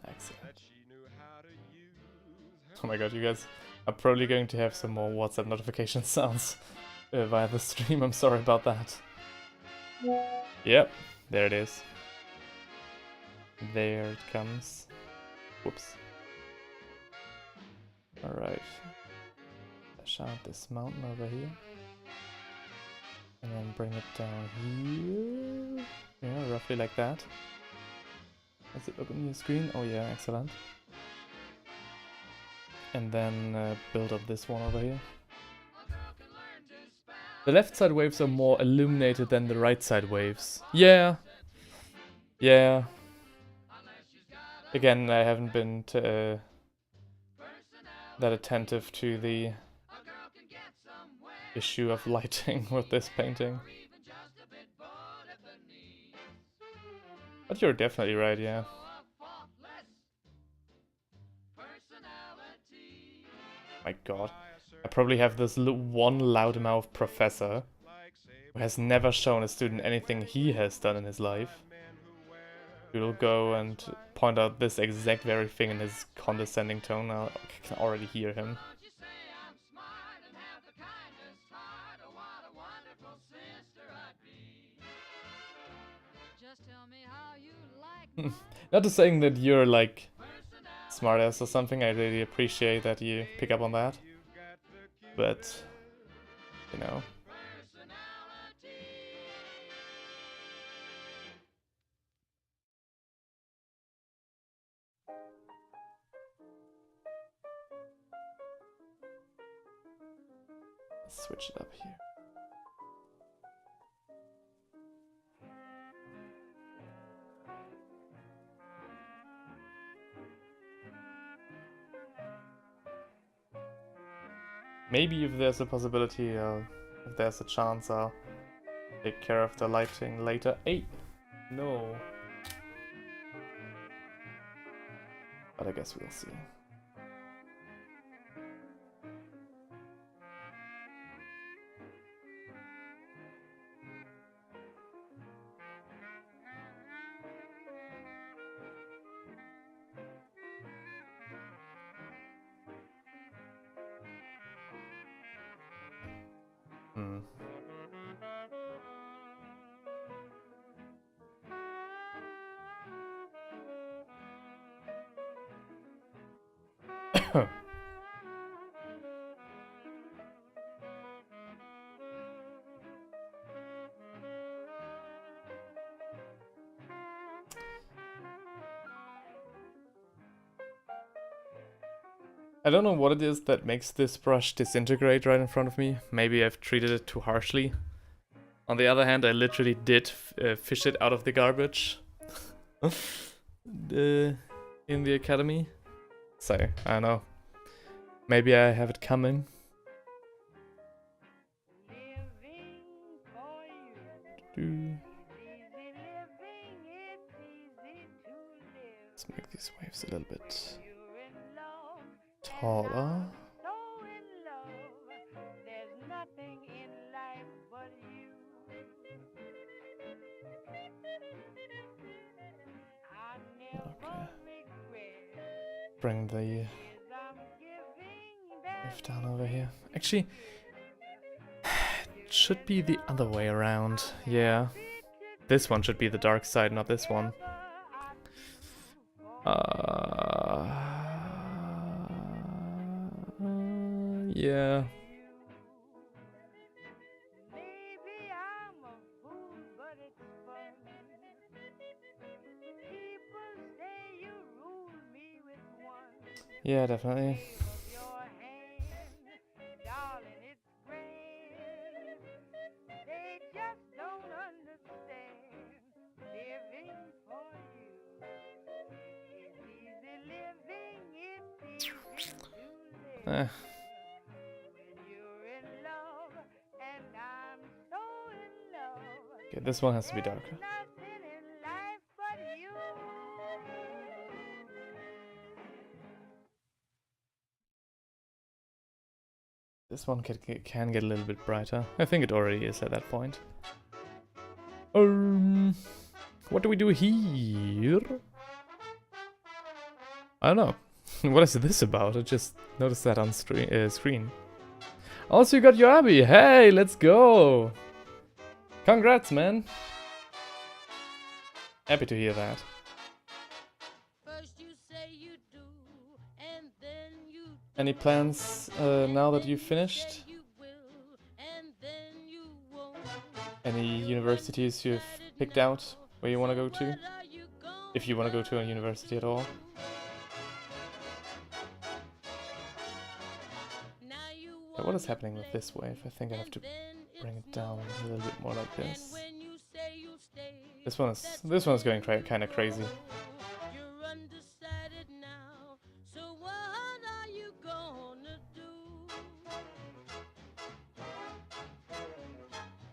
Excellent. That she knew how to use Oh my god, you guys are probably going to have some more WhatsApp notification sounds via the stream. I'm sorry about that. Yep, there it is. There it comes. Whoops. Alright. Dash out this mountain over here. And then bring it down here. Yeah, roughly like that. Does it look on your screen? Oh yeah, excellent. And then build up this one over here. The left side waves are more illuminated than the right side waves. Yeah. Yeah. Again, I haven't been that attentive to the issue of lighting with this painting. But you're definitely right, yeah. My god. I probably have this one loudmouth professor who has never shown a student anything he has done in his life. He will go and point out this exact very thing in his condescending tone. I can already hear him. Not to saying that you're like smartass or something, I really appreciate that you pick up on that. But, you know. Let's switch it up here. Maybe if there's a possibility, if there's a chance, I'll take care of the lighting later. Hey! No. But I guess we'll see. I don't know what it is that makes this brush disintegrate right in front of me. Maybe I've treated it too harshly. On the other hand, I literally did fish it out of the garbage in the academy. So, I don't know. Maybe I have it coming. Let's make these waves a little bit taller. Okay. Bring the wave down over here. Actually, it should be the other way around. Yeah. This one should be the dark side, not this one. Yeah. Yeah, definitely. Okay, this one has to be darker. This one can get a little bit brighter. I think it already is at that point. What do we do here? I don't know. What is this about? I just noticed that on screen. Also, you got your Abby. Hey, let's go. Congrats, man. Happy to hear that. First you say you do, and then you Any plans now that you've finished? you will, and then you won't. Any universities you've picked out where you want to go to? What are you gonna If you want to go to a university at all. Now you Yeah, what is happening with this wave? I think I have to bring it down a little bit more like this. when you say you stay, This one is going kind of crazy. you're undecided now. So what are you gonna do?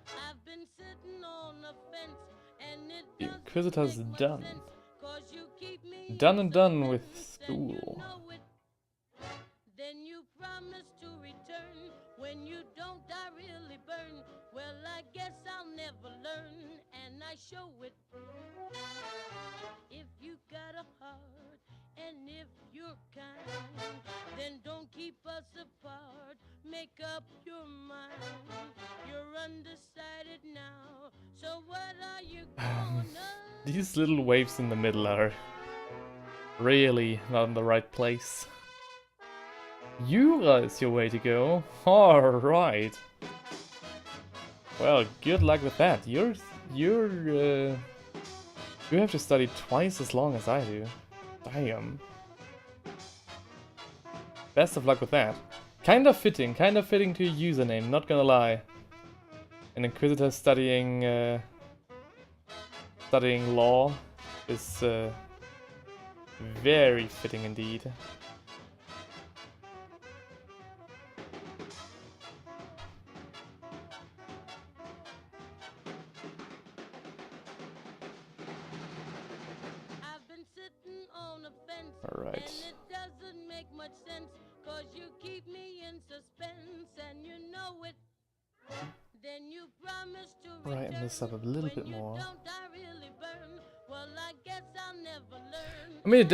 I've been sitting on a fence and it The doesn't Inquisitor's make much done. sense, 'cause you keep me Done in and done with suspense, and you school. know it. Then you promise to return. When you don't, I really burn. Well, I guess I'll never learn, and I show it. If you got a heart, and if you're kind, then don't keep us apart. Make up your mind. You're undecided now. So what are you gonna These little waves in the middle are really not in the right place. Yura is your way to go. Alright. Well, good luck with that. You have to study twice as long as I do. Damn. Best of luck with that. Kind of fitting to your username, not gonna lie. An Inquisitor studying law is very fitting indeed. I've been sitting on a fence, Alright. and it doesn't make much sense, 'cause you keep me in suspense, and you know it. Then you promise to Brighten return. this up a little When bit you more. don't, I really burn. Well, I guess I'll never learn. I mean, it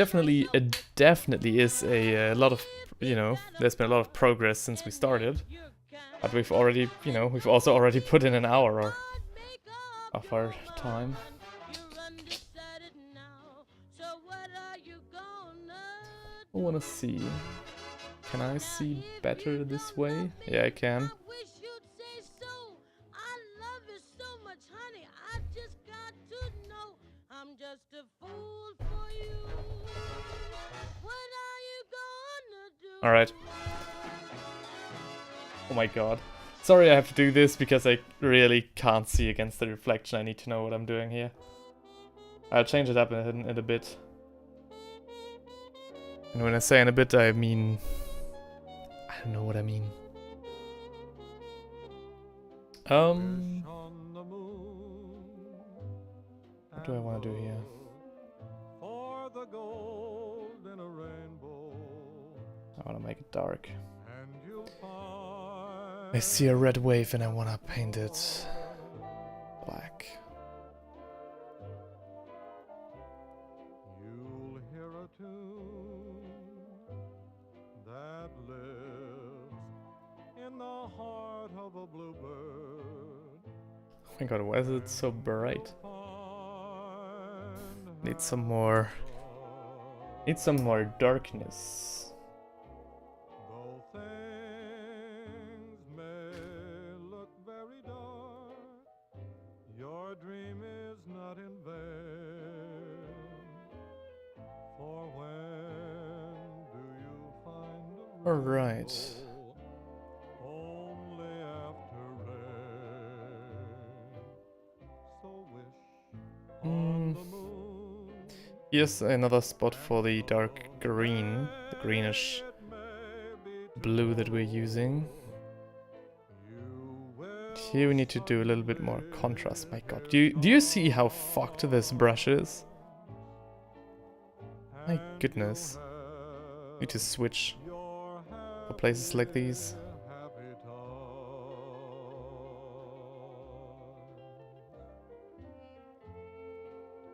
definitely is a lot of, there's been a lot of progress since we started. You're kind. But we've already, we've also already put in an hour Make up of our time. You're undecided now. So what are you gonna I wanna see. Can I see better this way? Yeah, I can. I wish you'd say so. I love you so much, honey. I just got to know I'm just a fool for you. What are you gonna do? Alright. Oh my god. Sorry I have to do this because I really can't see against the reflection. I need to know what I'm doing here. I'll change it up in a bit. And when I say in a bit, I mean... I don't know what I mean. What do I want to do here? For the gold in a rainbow, I want to make it dark. and you'll find I see a red wave and I want to paint it black. you'll hear a tune that lives in the heart of a bluebird. Oh my god, why is it so bright? Find Need some more darkness. though things may look very dark, your dream is not in vain. For when do you find a All right. only after rain? So wish on the moon. Here's another spot for the dark green, the greenish blue that we're using. Here we need to do a little bit more contrast. My god, do you see how fucked this brush is? My goodness. Need to switch for places like these.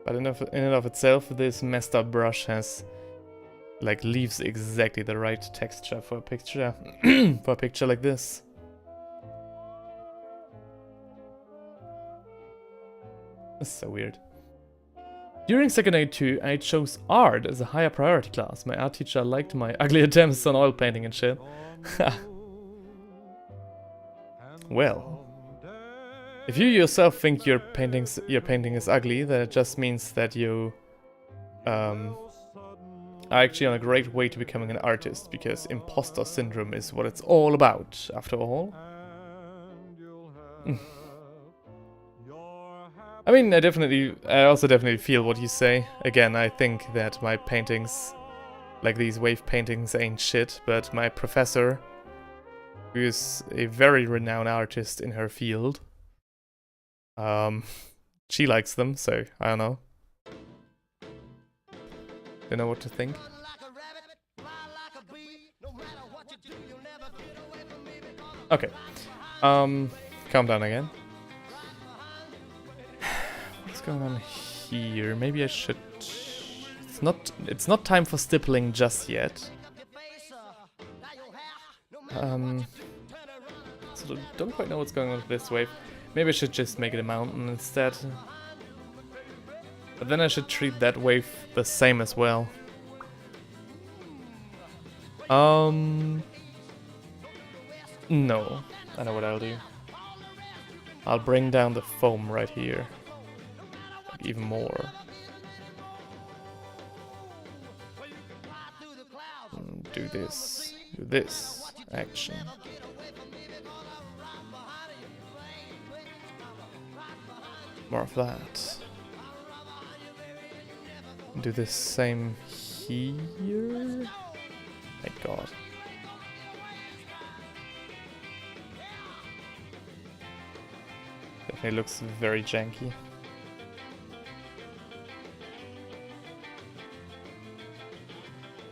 But in and of itself, this messed up brush has like leaves exactly the right texture for a picture for a picture like this. This is so weird. During second aid 2, I chose art as a higher priority class. My art teacher liked my ugly attempts on oil painting and shit. Well, if you yourself think your painting is ugly, then it just means that you are actually on a great way to becoming an artist, because imposter syndrome is what it's all about, after all. I mean, I also definitely feel what you say. Again, I think that my paintings, like these wave paintings, ain't shit, but my professor, who is a very renowned artist in her field, she likes them, so I don't know. Don't know what to think. Okay. Calm down again. What's going on here? Maybe I should... It's not time for stippling just yet. So don't quite know what's going on with this wave. Maybe I should just make it a mountain instead. But then I should treat that wave the same as well. No. I know what I'll do. I'll bring down the foam right here. Like even more. Do this. Do this. Action. More of that. Do this same here. My god. Definitely looks very janky.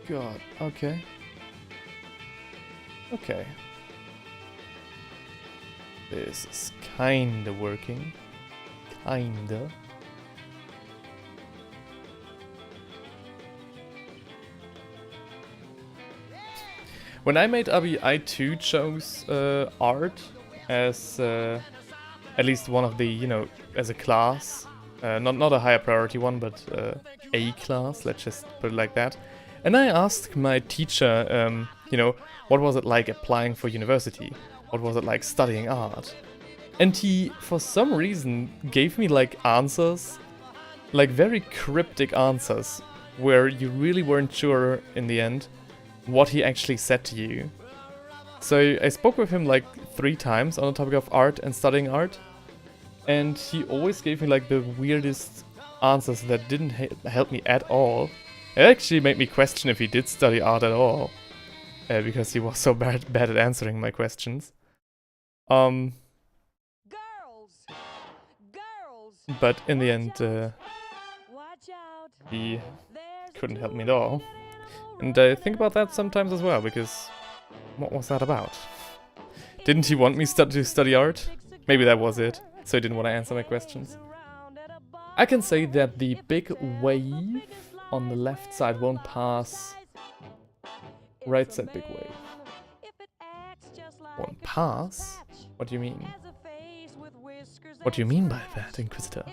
God, okay. Okay. This is kinda working. Kinda. When I made Abi, I too chose art as at least one of the, you know, as a class. Not a higher priority one, but a class, let's just put it like that. And I asked my teacher, you know, what was it like applying for university? What was it like studying art? And he, for some reason, gave me like answers, like very cryptic answers, where you really weren't sure in the end what he actually said to you. So I spoke with him like 3 times on the topic of art and studying art, and he always gave me like the weirdest answers that didn't help me at all. It actually made me question if he did study art at all, because he was so bad at answering my questions. But in the end, he couldn't help me at all. And I think about that sometimes as well, because what was that about? Didn't he want me to study art? Maybe that was it, so he didn't want to answer my questions. I can say that the big wave on the left side won't pass right side big wave. Won't pass? What do you mean? What do you mean by that, Inquisitor?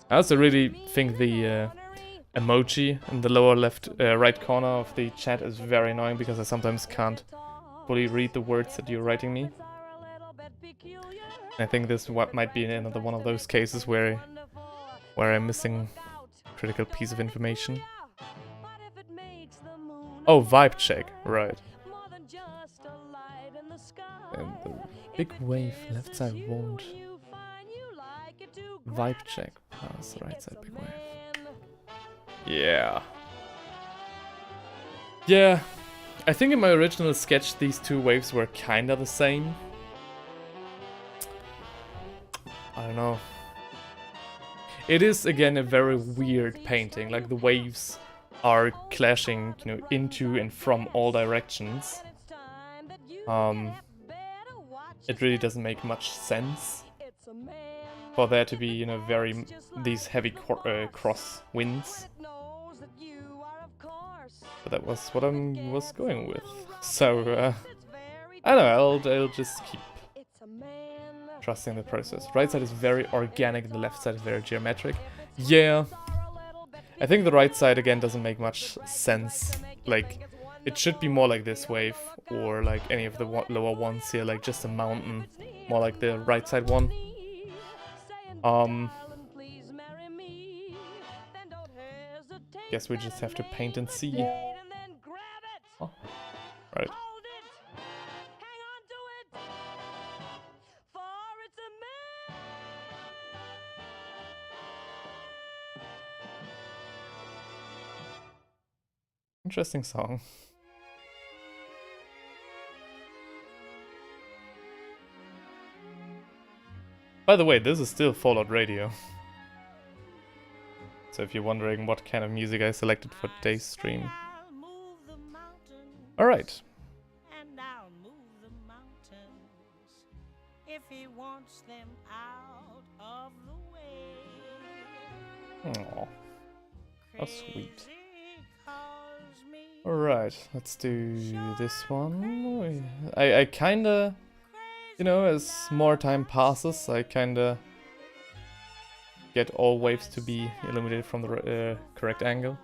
I also really think the emoji in the lower left, right corner of the chat is very annoying, because I sometimes can't fully read the words that you're writing me. I think this might be another one of those cases where I'm missing a critical piece of information. Oh, vibe check, right. And the big wave left side won't. Vibe check pass right side big wave. Yeah. Yeah. I think in my original sketch these 2 waves were kinda the same. I don't know. It is again a very weird painting, like the waves are clashing, you know, into and from all directions. It really doesn't make much sense for there to be, you know, these heavy cross winds. But that was what I was going with. So, I don't know, I'll just keep trusting the process. Right side is very organic, the left side is very geometric. Yeah, I think the right side again doesn't make much sense. Like, it should be more like this wave, or like any of the lower ones here, like just a mountain, more like the right side one. Guess we just have to paint and see. Oh, right. Interesting song. By the way, this is still Fallout Radio. So if you're wondering what kind of music I selected for today's stream. Alright. Aww. How sweet. Alright, let's do this one. I kinda, you know, as more time passes, I kinda get all waves to be illuminated from the correct angle.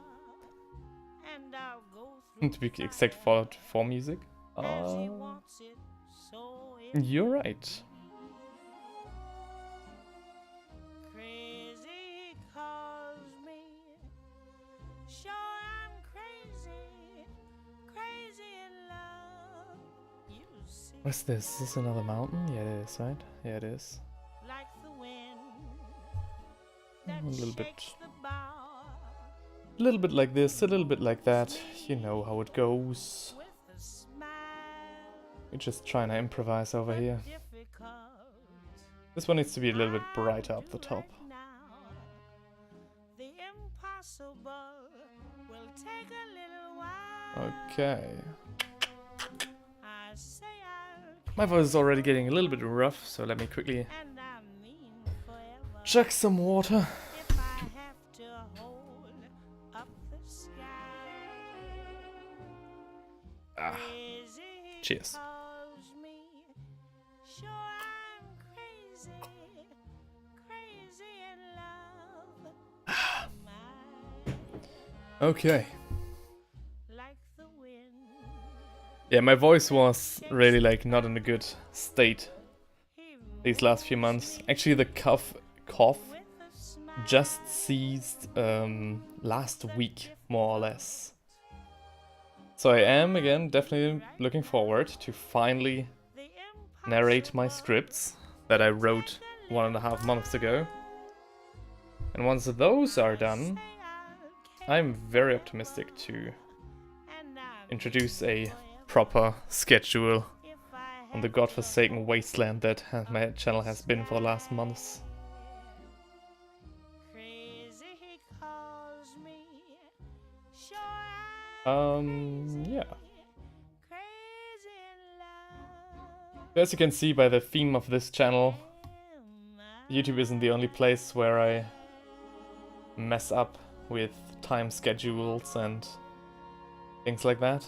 To be exact, Fallout 4 music. You're right. What's this? Is this another mountain? Yeah, it is, right? Yeah, it is. A little bit like this, a little bit like that. You know how it goes. We're just trying to improvise over here. This one needs to be a little bit brighter up the top. Okay. My voice is already getting a little bit rough, so let me quickly chug some water. Ah. Cheers. Okay. Yeah, my voice was really like not in a good state these last few months. Actually, the cough just ceased last week, more or less. So I am again definitely looking forward to finally narrate my scripts that I wrote 1.5 months ago. And once those are done, I'm very optimistic to introduce a proper schedule on the godforsaken wasteland that my channel has been for the last months. Yeah. As you can see by the theme of this channel, YouTube isn't the only place where I mess up with time schedules and things like that.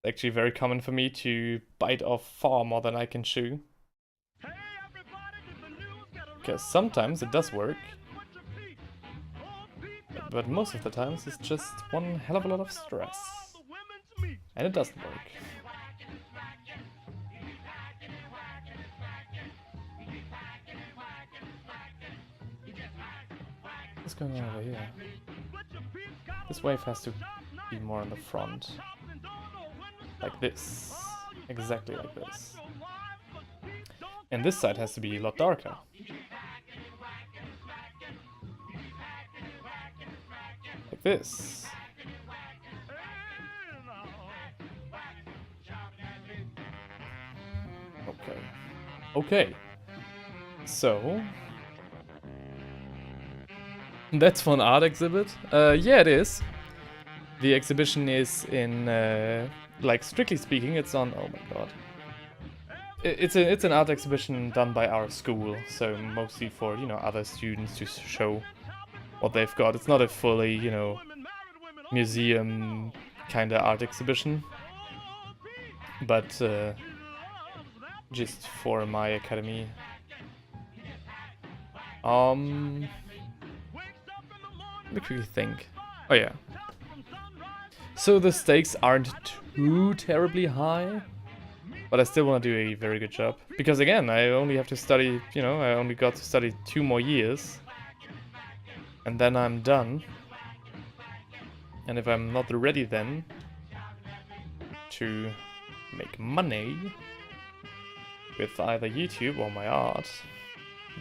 It's actually very common for me to bite off far more than I can chew. Because sometimes it does work. But most of the times it's just one hell of a lot of stress. And it doesn't work. What's going on over here? This wave has to be more on the front. Like this. Exactly like this. And this side has to be a lot darker. Like this. Okay. Okay. So... that's for an art exhibit? Yeah, it is. The exhibition is in, like, strictly speaking, it's on, oh my god. It's an art exhibition done by our school, so mostly for, you know, other students to show what they've got. It's not a fully, you know, museum kinda art exhibition, but just for my academy. Let me quickly think. Oh yeah. So the stakes aren't too terribly high, but I still want to do a very good job. Because again, I only have to study, you know, I only got to study 2 more years. And then I'm done. And if I'm not ready then to make money with either YouTube or my art,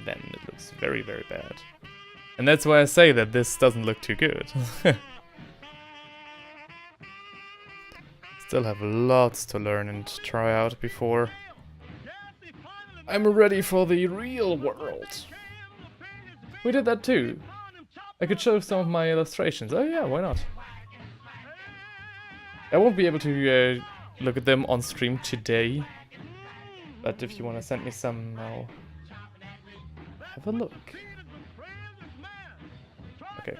then it looks very, very bad. And that's why I say that this doesn't look too good. Still have lots to learn and try out before I'm ready for the real world. We did that too. I could show some of my illustrations. Oh yeah, why not? I won't be able to look at them on stream today, but if you want to send me some, I'll have a look. Okay.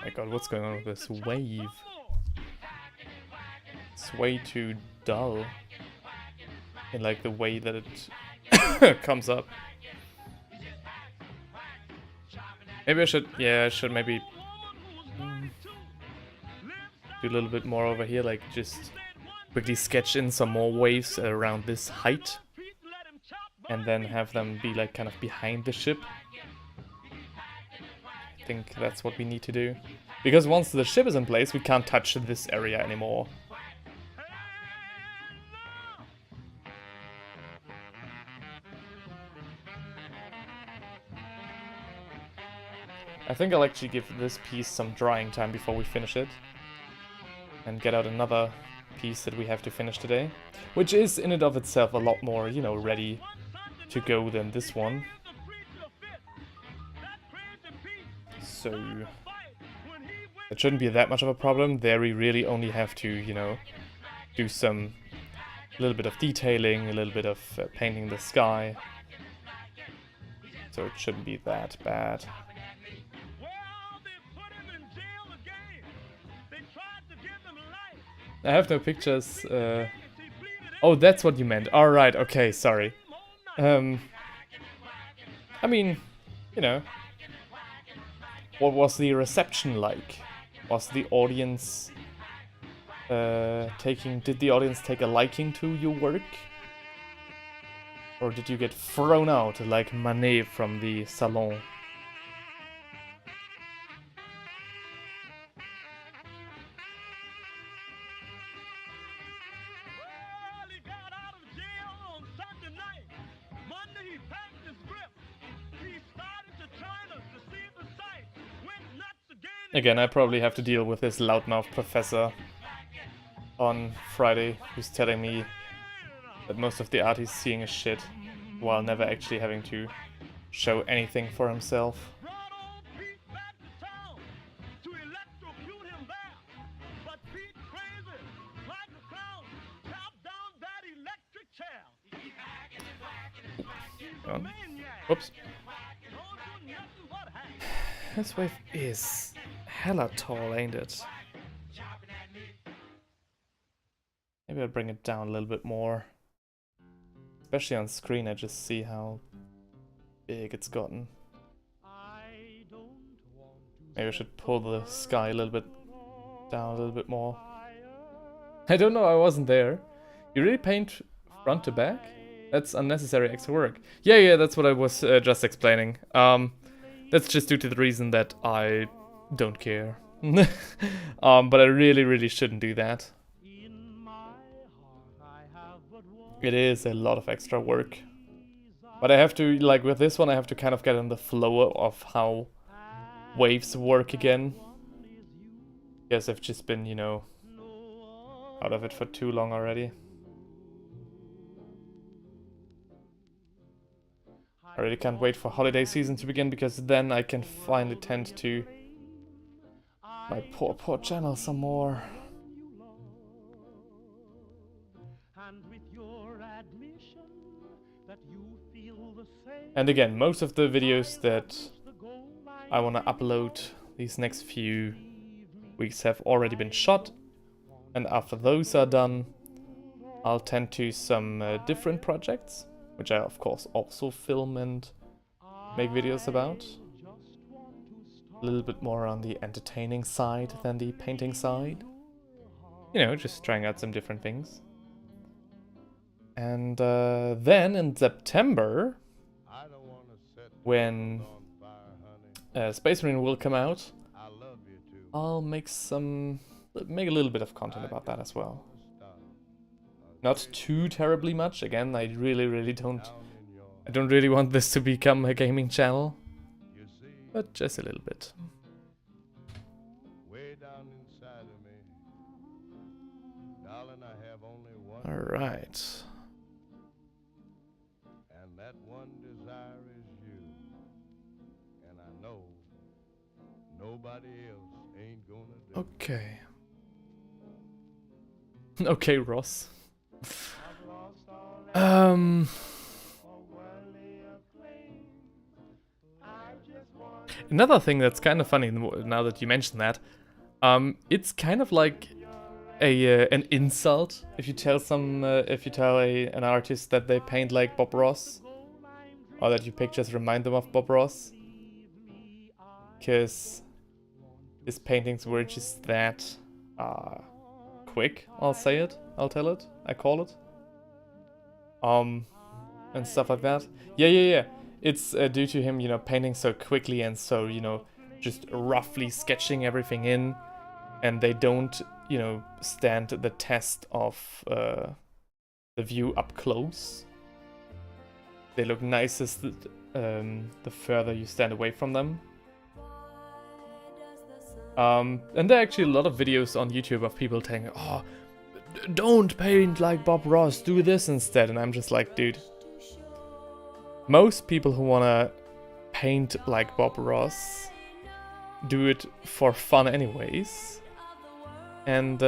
My god, what's going on with this wave? It's way too dull in like the way that it comes up. Maybe I should, yeah, I should maybe do a little bit more over here, like just quickly sketch in some more waves around this height and then have them be like kind of behind the ship. I think that's what we need to do. Because once the ship is in place, we can't touch this area anymore. I think I'll actually give this piece some drying time before we finish it. And get out another piece that we have to finish today. Which is in and of itself a lot more, you know, ready to go than this one. So it shouldn't be that much of a problem. There we really only have to, you know, do some little bit of detailing, a little bit of painting the sky. So it shouldn't be that bad. I have no pictures. Oh, that's what you meant. Alright, okay, sorry. I mean, you know, what was the reception like? Was the audience did the audience take a liking to your work? Or did you get thrown out like Manet from the salon? Again, I probably have to deal with this loudmouth professor on Friday, who's telling me that most of the art he's seeing is shit, while never actually having to show anything for himself. Oh. Whoops. This wave is hella tall, ain't it? Maybe I'll bring it down a little bit more. Especially on screen, I just see how big it's gotten. Maybe I should pull the sky a little bit down a little bit more. I don't know, I wasn't there. You really paint front to back? That's unnecessary extra work. Yeah, that's what I was just explaining. That's just due to the reason that I don't care. But I really shouldn't do that. It is a lot of extra work. But I have to, like with this one, I have to kind of get in the flow of how waves work again. Because I've just been, you know, out of it for too long already. I really can't wait for holiday season to begin, because then I can finally tend to my poor channel some more. And with your admission that you feel the same, And again, most of the videos that the goal line I want to upload these next few weeks have already been shot. And after those are done, I'll tend to some different projects, which I of course also film and make videos about. A little bit more on the entertaining side than the painting side. You know, just trying out some different things. And then in September, when Space Marine will come out, I'll make a little bit of content about that as well. Not too terribly much. Again, I really don't really want this to become a gaming channel, but just a little bit. All right. And that one desire is you. And I know nobody else ain't gonna do. Okay. Okay, Ross. Another thing that's kind of funny now that you mention that, it's kind of like an insult if you tell an artist that they paint like Bob Ross, or that your pictures remind them of Bob Ross, because his paintings were just that quick. I'll tell it, I call it, and stuff like that. Yeah. It's due to him, painting so quickly and so, just roughly sketching everything in, and they don't, stand the test of the view up close. They look nicest the further you stand away from them. And there are actually a lot of videos on YouTube of people saying, "Oh, don't paint like Bob Ross, do this instead." And I'm just like, dude, most people who wanna paint like Bob Ross do it for fun anyways. And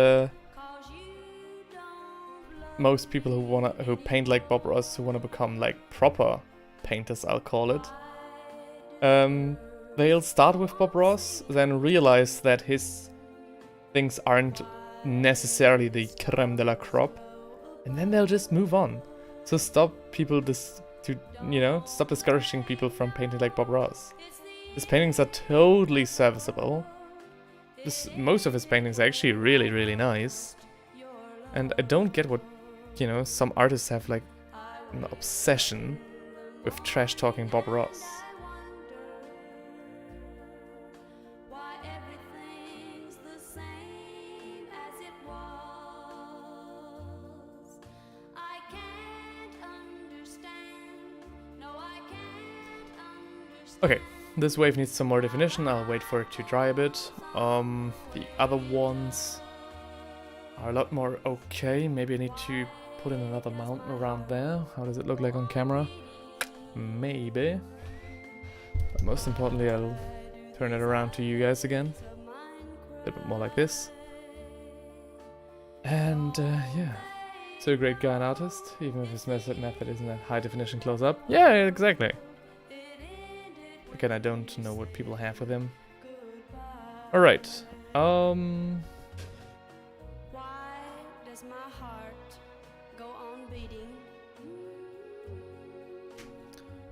most people who paint like Bob Ross, who wanna become like proper painters, I'll call it, they'll start with Bob Ross, then realize that his things aren't necessarily the creme de la crop, and then they'll just move on. So stop discouraging people from painting like Bob Ross. His paintings are totally serviceable. Most of his paintings are actually really nice. And I don't get what, some artists have like an obsession with trash talking Bob Ross. Okay, this wave needs some more definition. I'll wait for it to dry a bit. The other ones are a lot more okay. Maybe I need to put in another mountain around there. How does it look like on camera? Maybe. But most importantly, I'll turn it around to you guys again. A little bit more like this. And yeah. So a great guy and artist, even if his method isn't a high definition close up. Yeah, exactly. Again, I don't know what people have with him. Alright. Why does my heart go on beating?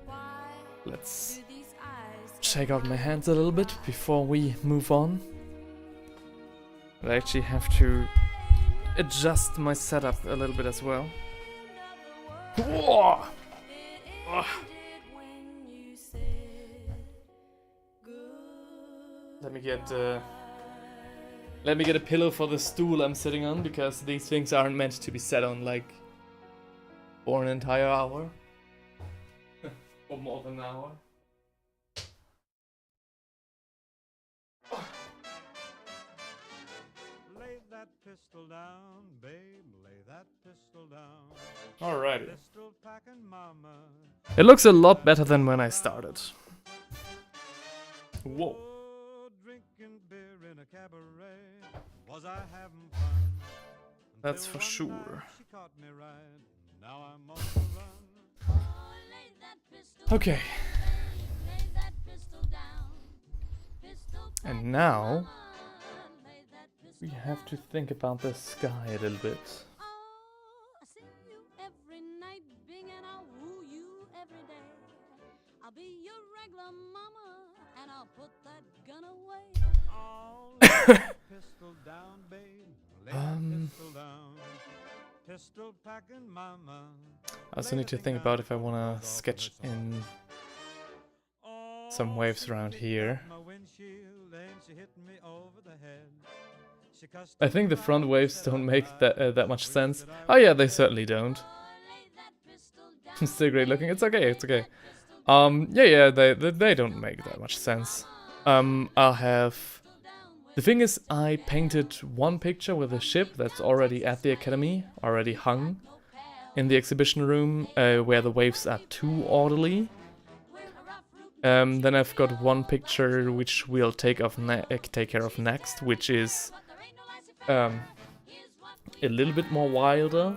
Why Let's do these eyes check out my hands a little bit before we move on. I actually have to adjust my setup a little bit as well. Whoa! Ugh. Let me get a pillow for the stool I'm sitting on, because these things aren't meant to be sat on like for an entire hour. Or more than an hour. Lay that pistol down, babe, lay that pistol down. Alrighty. Pistol packing mama. It looks a lot better than when I started. Whoa. Drinking beer in a cabaret. Was I having fun? That's Until for one sure. night she caught me right. Now I'm on the run. Okay. And now we have to think about the sky a little bit. I see you every night, Bing, and I'll woo you every day. I'll be your regular mama, and I'll put that gun away. Oh, lay that pistol down, babe. Lay that pistol down. Pistol packing mama. I also need to think about if I want to sketch in some waves around here. I think the front waves don't make that much sense. Oh yeah, they certainly don't. I'm still great looking. It's okay. It's okay. Yeah, they don't make that much sense. I'll have. The thing is, I painted one picture with a ship that's already at the academy, already hung in the exhibition room, where the waves are too orderly. Then I've got one picture which we'll take care of next, which is a little bit more wilder,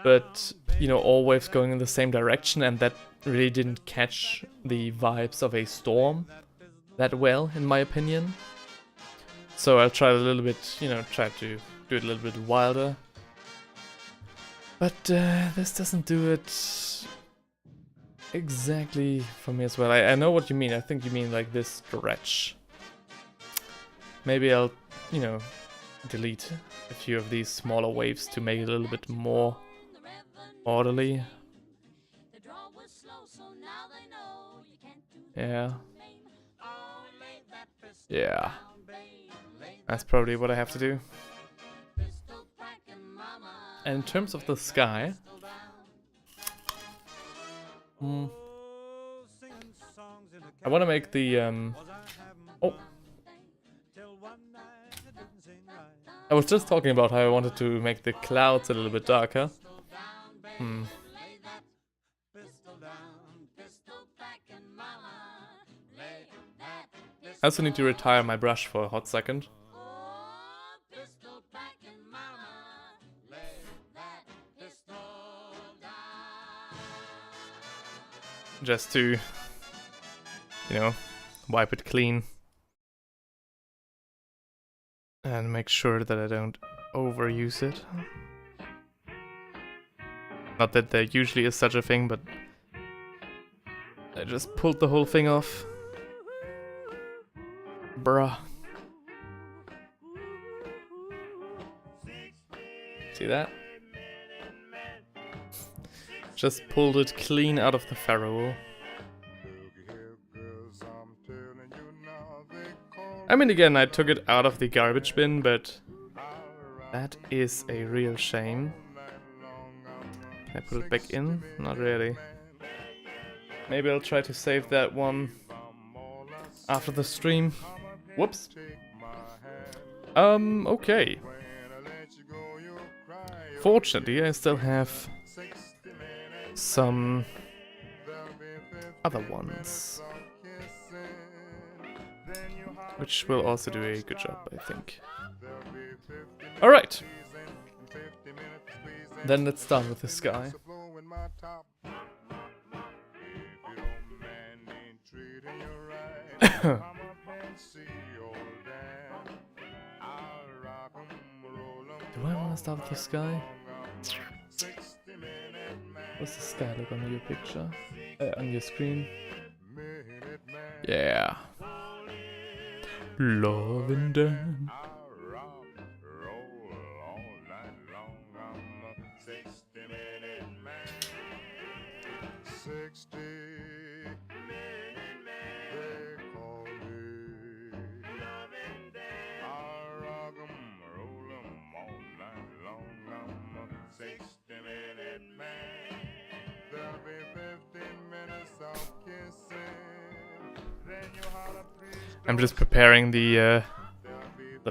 but you know, all waves going in the same direction, and that really didn't catch the vibes of a storm that well, in my opinion. So I'll try a little bit, you know, try to do it a little bit wilder. But this doesn't do it exactly for me as well. I know what you mean. I think you mean like this stretch. Maybe I'll, you know, delete a few of these smaller waves to make it a little bit more orderly. Yeah. Yeah. That's probably what I have to do. And in terms of the sky, I want to make the oh, I was just talking about how I wanted to make the clouds a little bit darker. I also need to retire my brush for a hot second. Just to, you know, wipe it clean. And make sure that I don't overuse it. Not that there usually is such a thing, but I just pulled the whole thing off. Bruh. See that? Just pulled it clean out of the ferrule. I mean, again, I took it out of the garbage bin, but that is a real shame. Can I put it back in? Not really. Maybe I'll try to save that one after the stream. Whoops. Okay. Fortunately, I still have some other ones, which will also do a good job, I think. Alright. Then let's start with this guy. Do I want to start with this guy? What's the sky look on your picture? On your screen? Yeah. Love and Dan. I'm just preparing the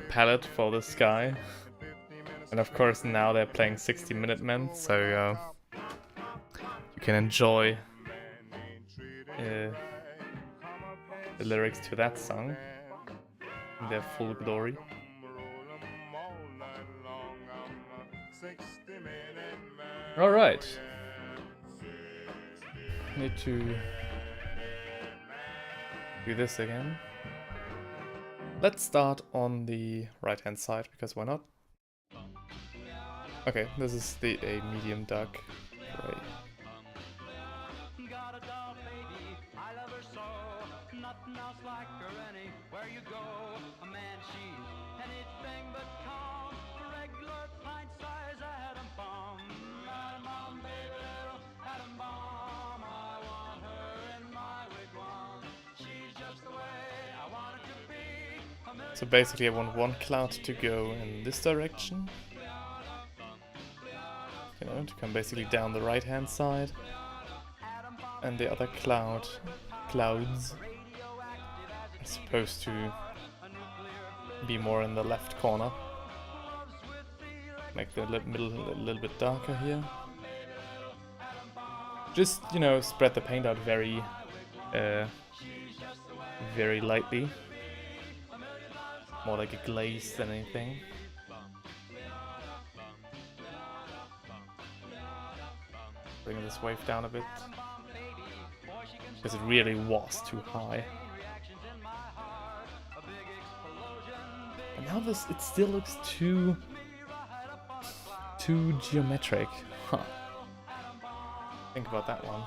palette for the sky, and of course now they're playing 60-Minute Men, so you can enjoy the lyrics to that song. in their full glory. Alright. Need to do this again. Let's start on the right hand side, because why not? Okay, this is the a medium duck. Right. Got a doll baby, I love her so. Nothing else like her anywhere you go. A man, she's anything but calm. A regular pint-sized atom bomb. Atom bomb, baby, little atom bomb. I want her in my wigwam. She's just the way I want it to be. So basically I want one cloud to go in this direction. You know, to come basically down the right hand side. And the other clouds are supposed to be more in the left corner. Make the middle a little bit darker here. Just, you know, spread the paint out very lightly. More like a glaze than anything. Bring this wave down a bit. Because it really was too high. And now this, it still looks too geometric. Huh. Think about that one.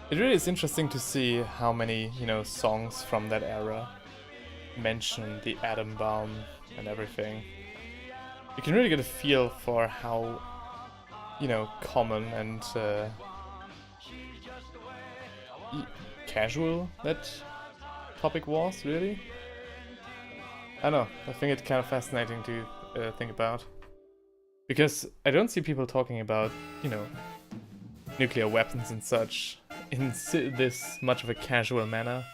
It really is interesting to see how many, you know, songs from that era mention the atom bomb and everything. You can really get a feel for how, you know, common and casual that topic was, really. I don't know, I think it's kind of fascinating to think about. Because I don't see people talking about, you know, nuclear weapons and such in this much of a casual manner.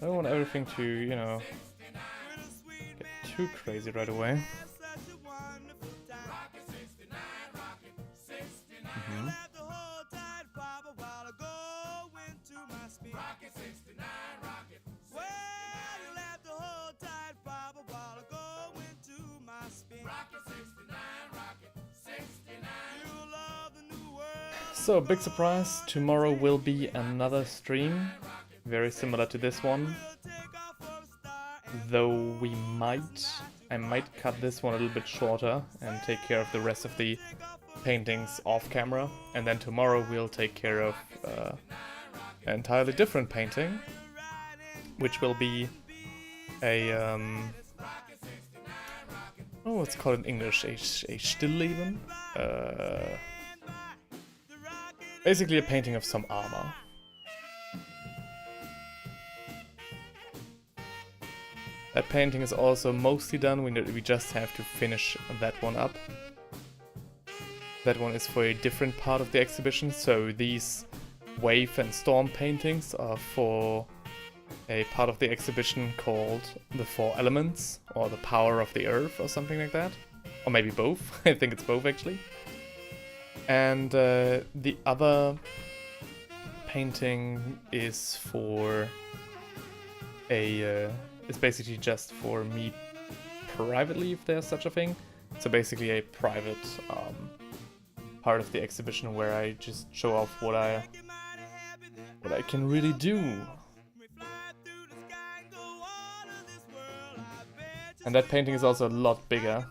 I don't want everything to, you know, get too crazy right away. So, big surprise, tomorrow will be another stream, very similar to this one. Though I might cut this one a little bit shorter and take care of the rest of the paintings off camera. And then tomorrow we'll take care of an entirely different painting, which will be a, oh, what's it called in English? A Stillleben? Basically a painting of some armor. That painting is also mostly done, we just have to finish that one up. That one is for a different part of the exhibition, so these wave and storm paintings are for a part of the exhibition called the Four Elements, or the Power of the Earth, or something like that. Or maybe both, I think it's both actually. And the other painting is for it's basically just for me privately, if there's such a thing. So basically a private part of the exhibition where I just show off what I can really do. And that painting is also a lot bigger.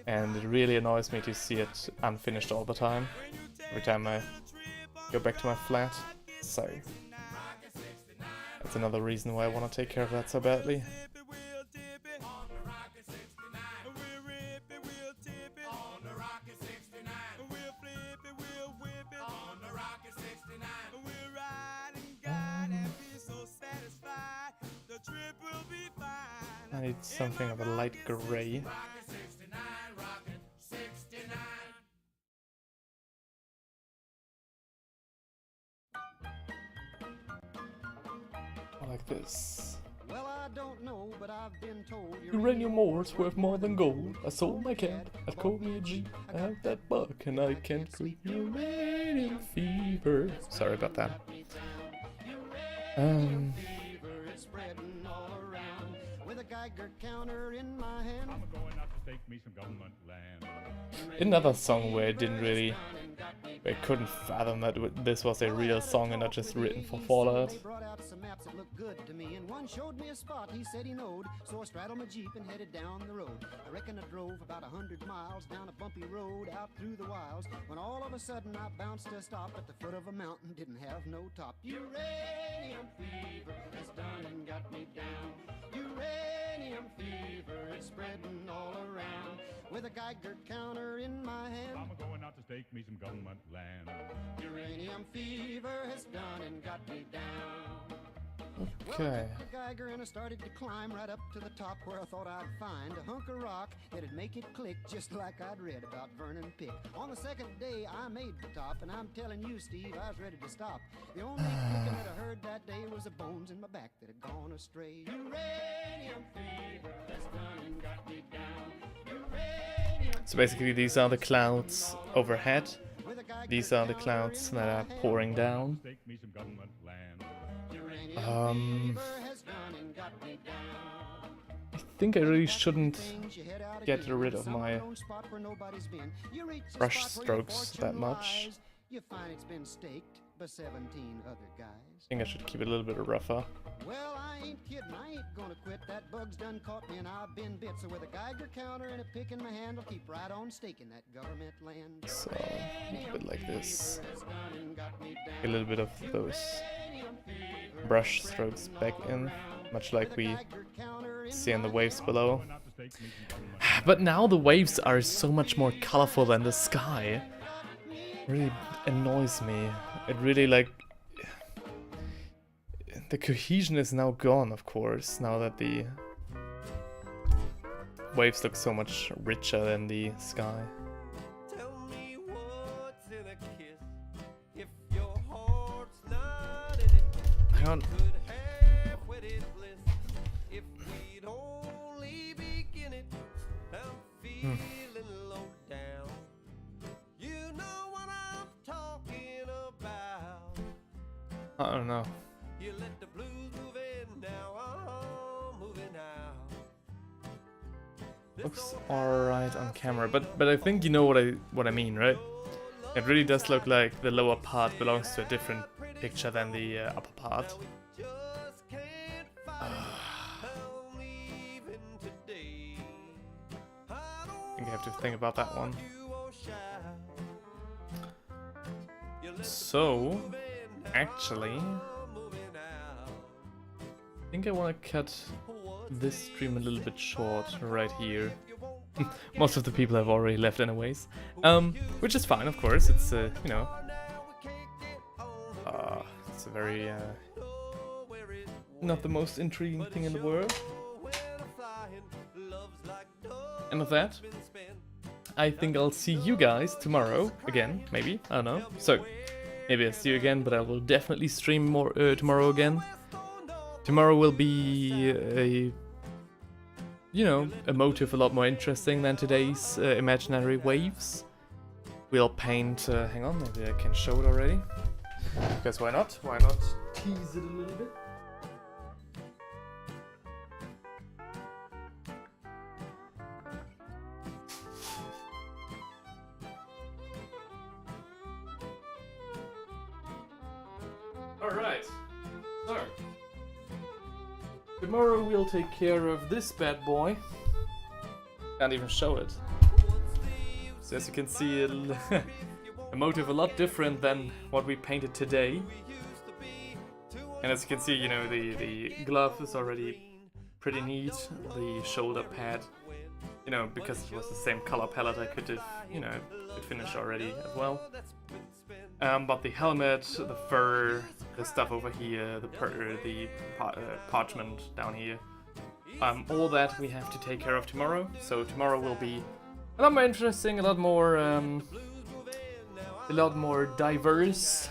And it really annoys me to see it unfinished all the time, every time I go back to my flat. So that's another reason why I want to take care of that so badly. It's something of a light gray. Like this. Well, I don't know, but I've been told Uranium ore's worth more than gold. I sold my cat, I called me a G. I have that buck and I can't creep uranium fever. Sorry about that. Another song where it didn't really, where I couldn't fathom that this was a real song and not just written for Fallout. They brought out some maps that looked good to me, and one showed me a spot he said he knowed. So I straddled my Jeep and headed down the road. I reckon I drove about 100 miles down a bumpy road out through the wilds, when all of a sudden I bounced to a stop at the foot of a mountain, didn't have no top. Uranium fever has done and got me down. Uranium fever is spreading all around. With a Geiger counter in my hand, I'm going out to stake me some government land. uranium fever has done and got me down. Well, I Okay. took the Geiger and I started to climb right up to the top, where I thought I'd find a hunk of rock that'd make it click just like I'd read about Vernon Pick. On the second day I made the top, and I'm telling you, Steve, I was ready to stop. The only clicking that I heard that day was the bones in my back that had gone astray. Uranium fever has done and got me down. Uranium So basically these are the clouds overhead. with a Geiger These are the counter clouds in that my are hand. pouring down. Stake me some government land. Um, Fever has done and got me down. I think I really shouldn't Things you head out get again, rid of some my unknown spot where nobody's been. You reach the brush spot where your strokes fortune that much. lies. You find it's been staked by 17 other guys. I think I should keep it a little bit rougher. Well, I ain't kidding, I ain't gonna quit. That bug's done caught me and I've been bit. So with a Geiger counter and a pick in my hand, I'll keep right on staking that government land. So a little bit like this. Has done and got me down. A little bit of those brush strokes back in, much like we Geiger counter in see in the my waves below. Going out to stake me some government But now the waves are so much more colorful than the sky. It really annoys me. It really like... The cohesion is now gone, of course, now that the waves look so much richer than the sky. Tell me what's in a kiss if your heart's not in it. Hang on. Could have wedded bliss if we'd only begin it. I'm feeling low down. You know what I'm talking about. I don't know. You let the blues move in, now I'm moving out. Looks alright on camera, but I think you know what I mean, right? It really does look like the lower part belongs to a different picture than the upper part. Just can't fight it. I'm leaving today. I I think I have to think about that one. So, actually, I think I want to cut this stream a little bit short right here. Most of the people have already left anyways. Which is fine, of course. It's, you know, it's a very, not the most intriguing thing in the world. And with that, I think I'll see you guys tomorrow again, maybe, I don't know. So, maybe I'll see you again, but I will definitely stream more tomorrow again. Tomorrow will be a motive a lot more interesting than today's imaginary waves. We'll paint, hang on, maybe I can show it already. Because why not? Why not tease it a little bit? Alright, so tomorrow we'll take care of this bad boy. Can't even show it. So as you can see, a motive a lot different than what we painted today. And as you can see, you know, the glove is already pretty neat. The shoulder pad, you know, because it was the same color palette, I could have, you know, could finish already as well. But the helmet, the fur, the stuff over here, the parchment down here, all that we have to take care of tomorrow. So tomorrow will be a lot more interesting, a lot more diverse.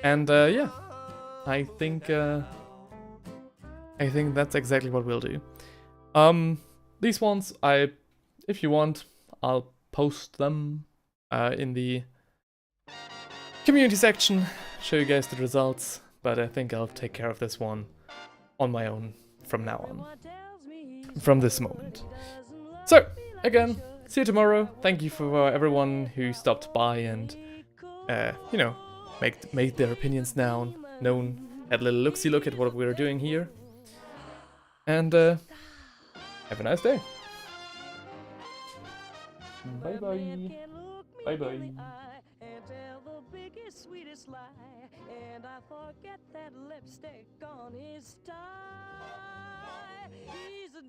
And yeah, I think that's exactly what we'll do. These ones, if you want, I'll post them in the community section, show you guys the results, but I think I'll take care of this one on my own from now on, from this moment. So, again, see you tomorrow. Thank you for everyone who stopped by and, you know, made their opinions known, had a little look at what we're doing here. And have a nice day. Bye bye. Bye bye. And tell the biggest, sweetest lie, and I forget that lipstick on his tie. He's a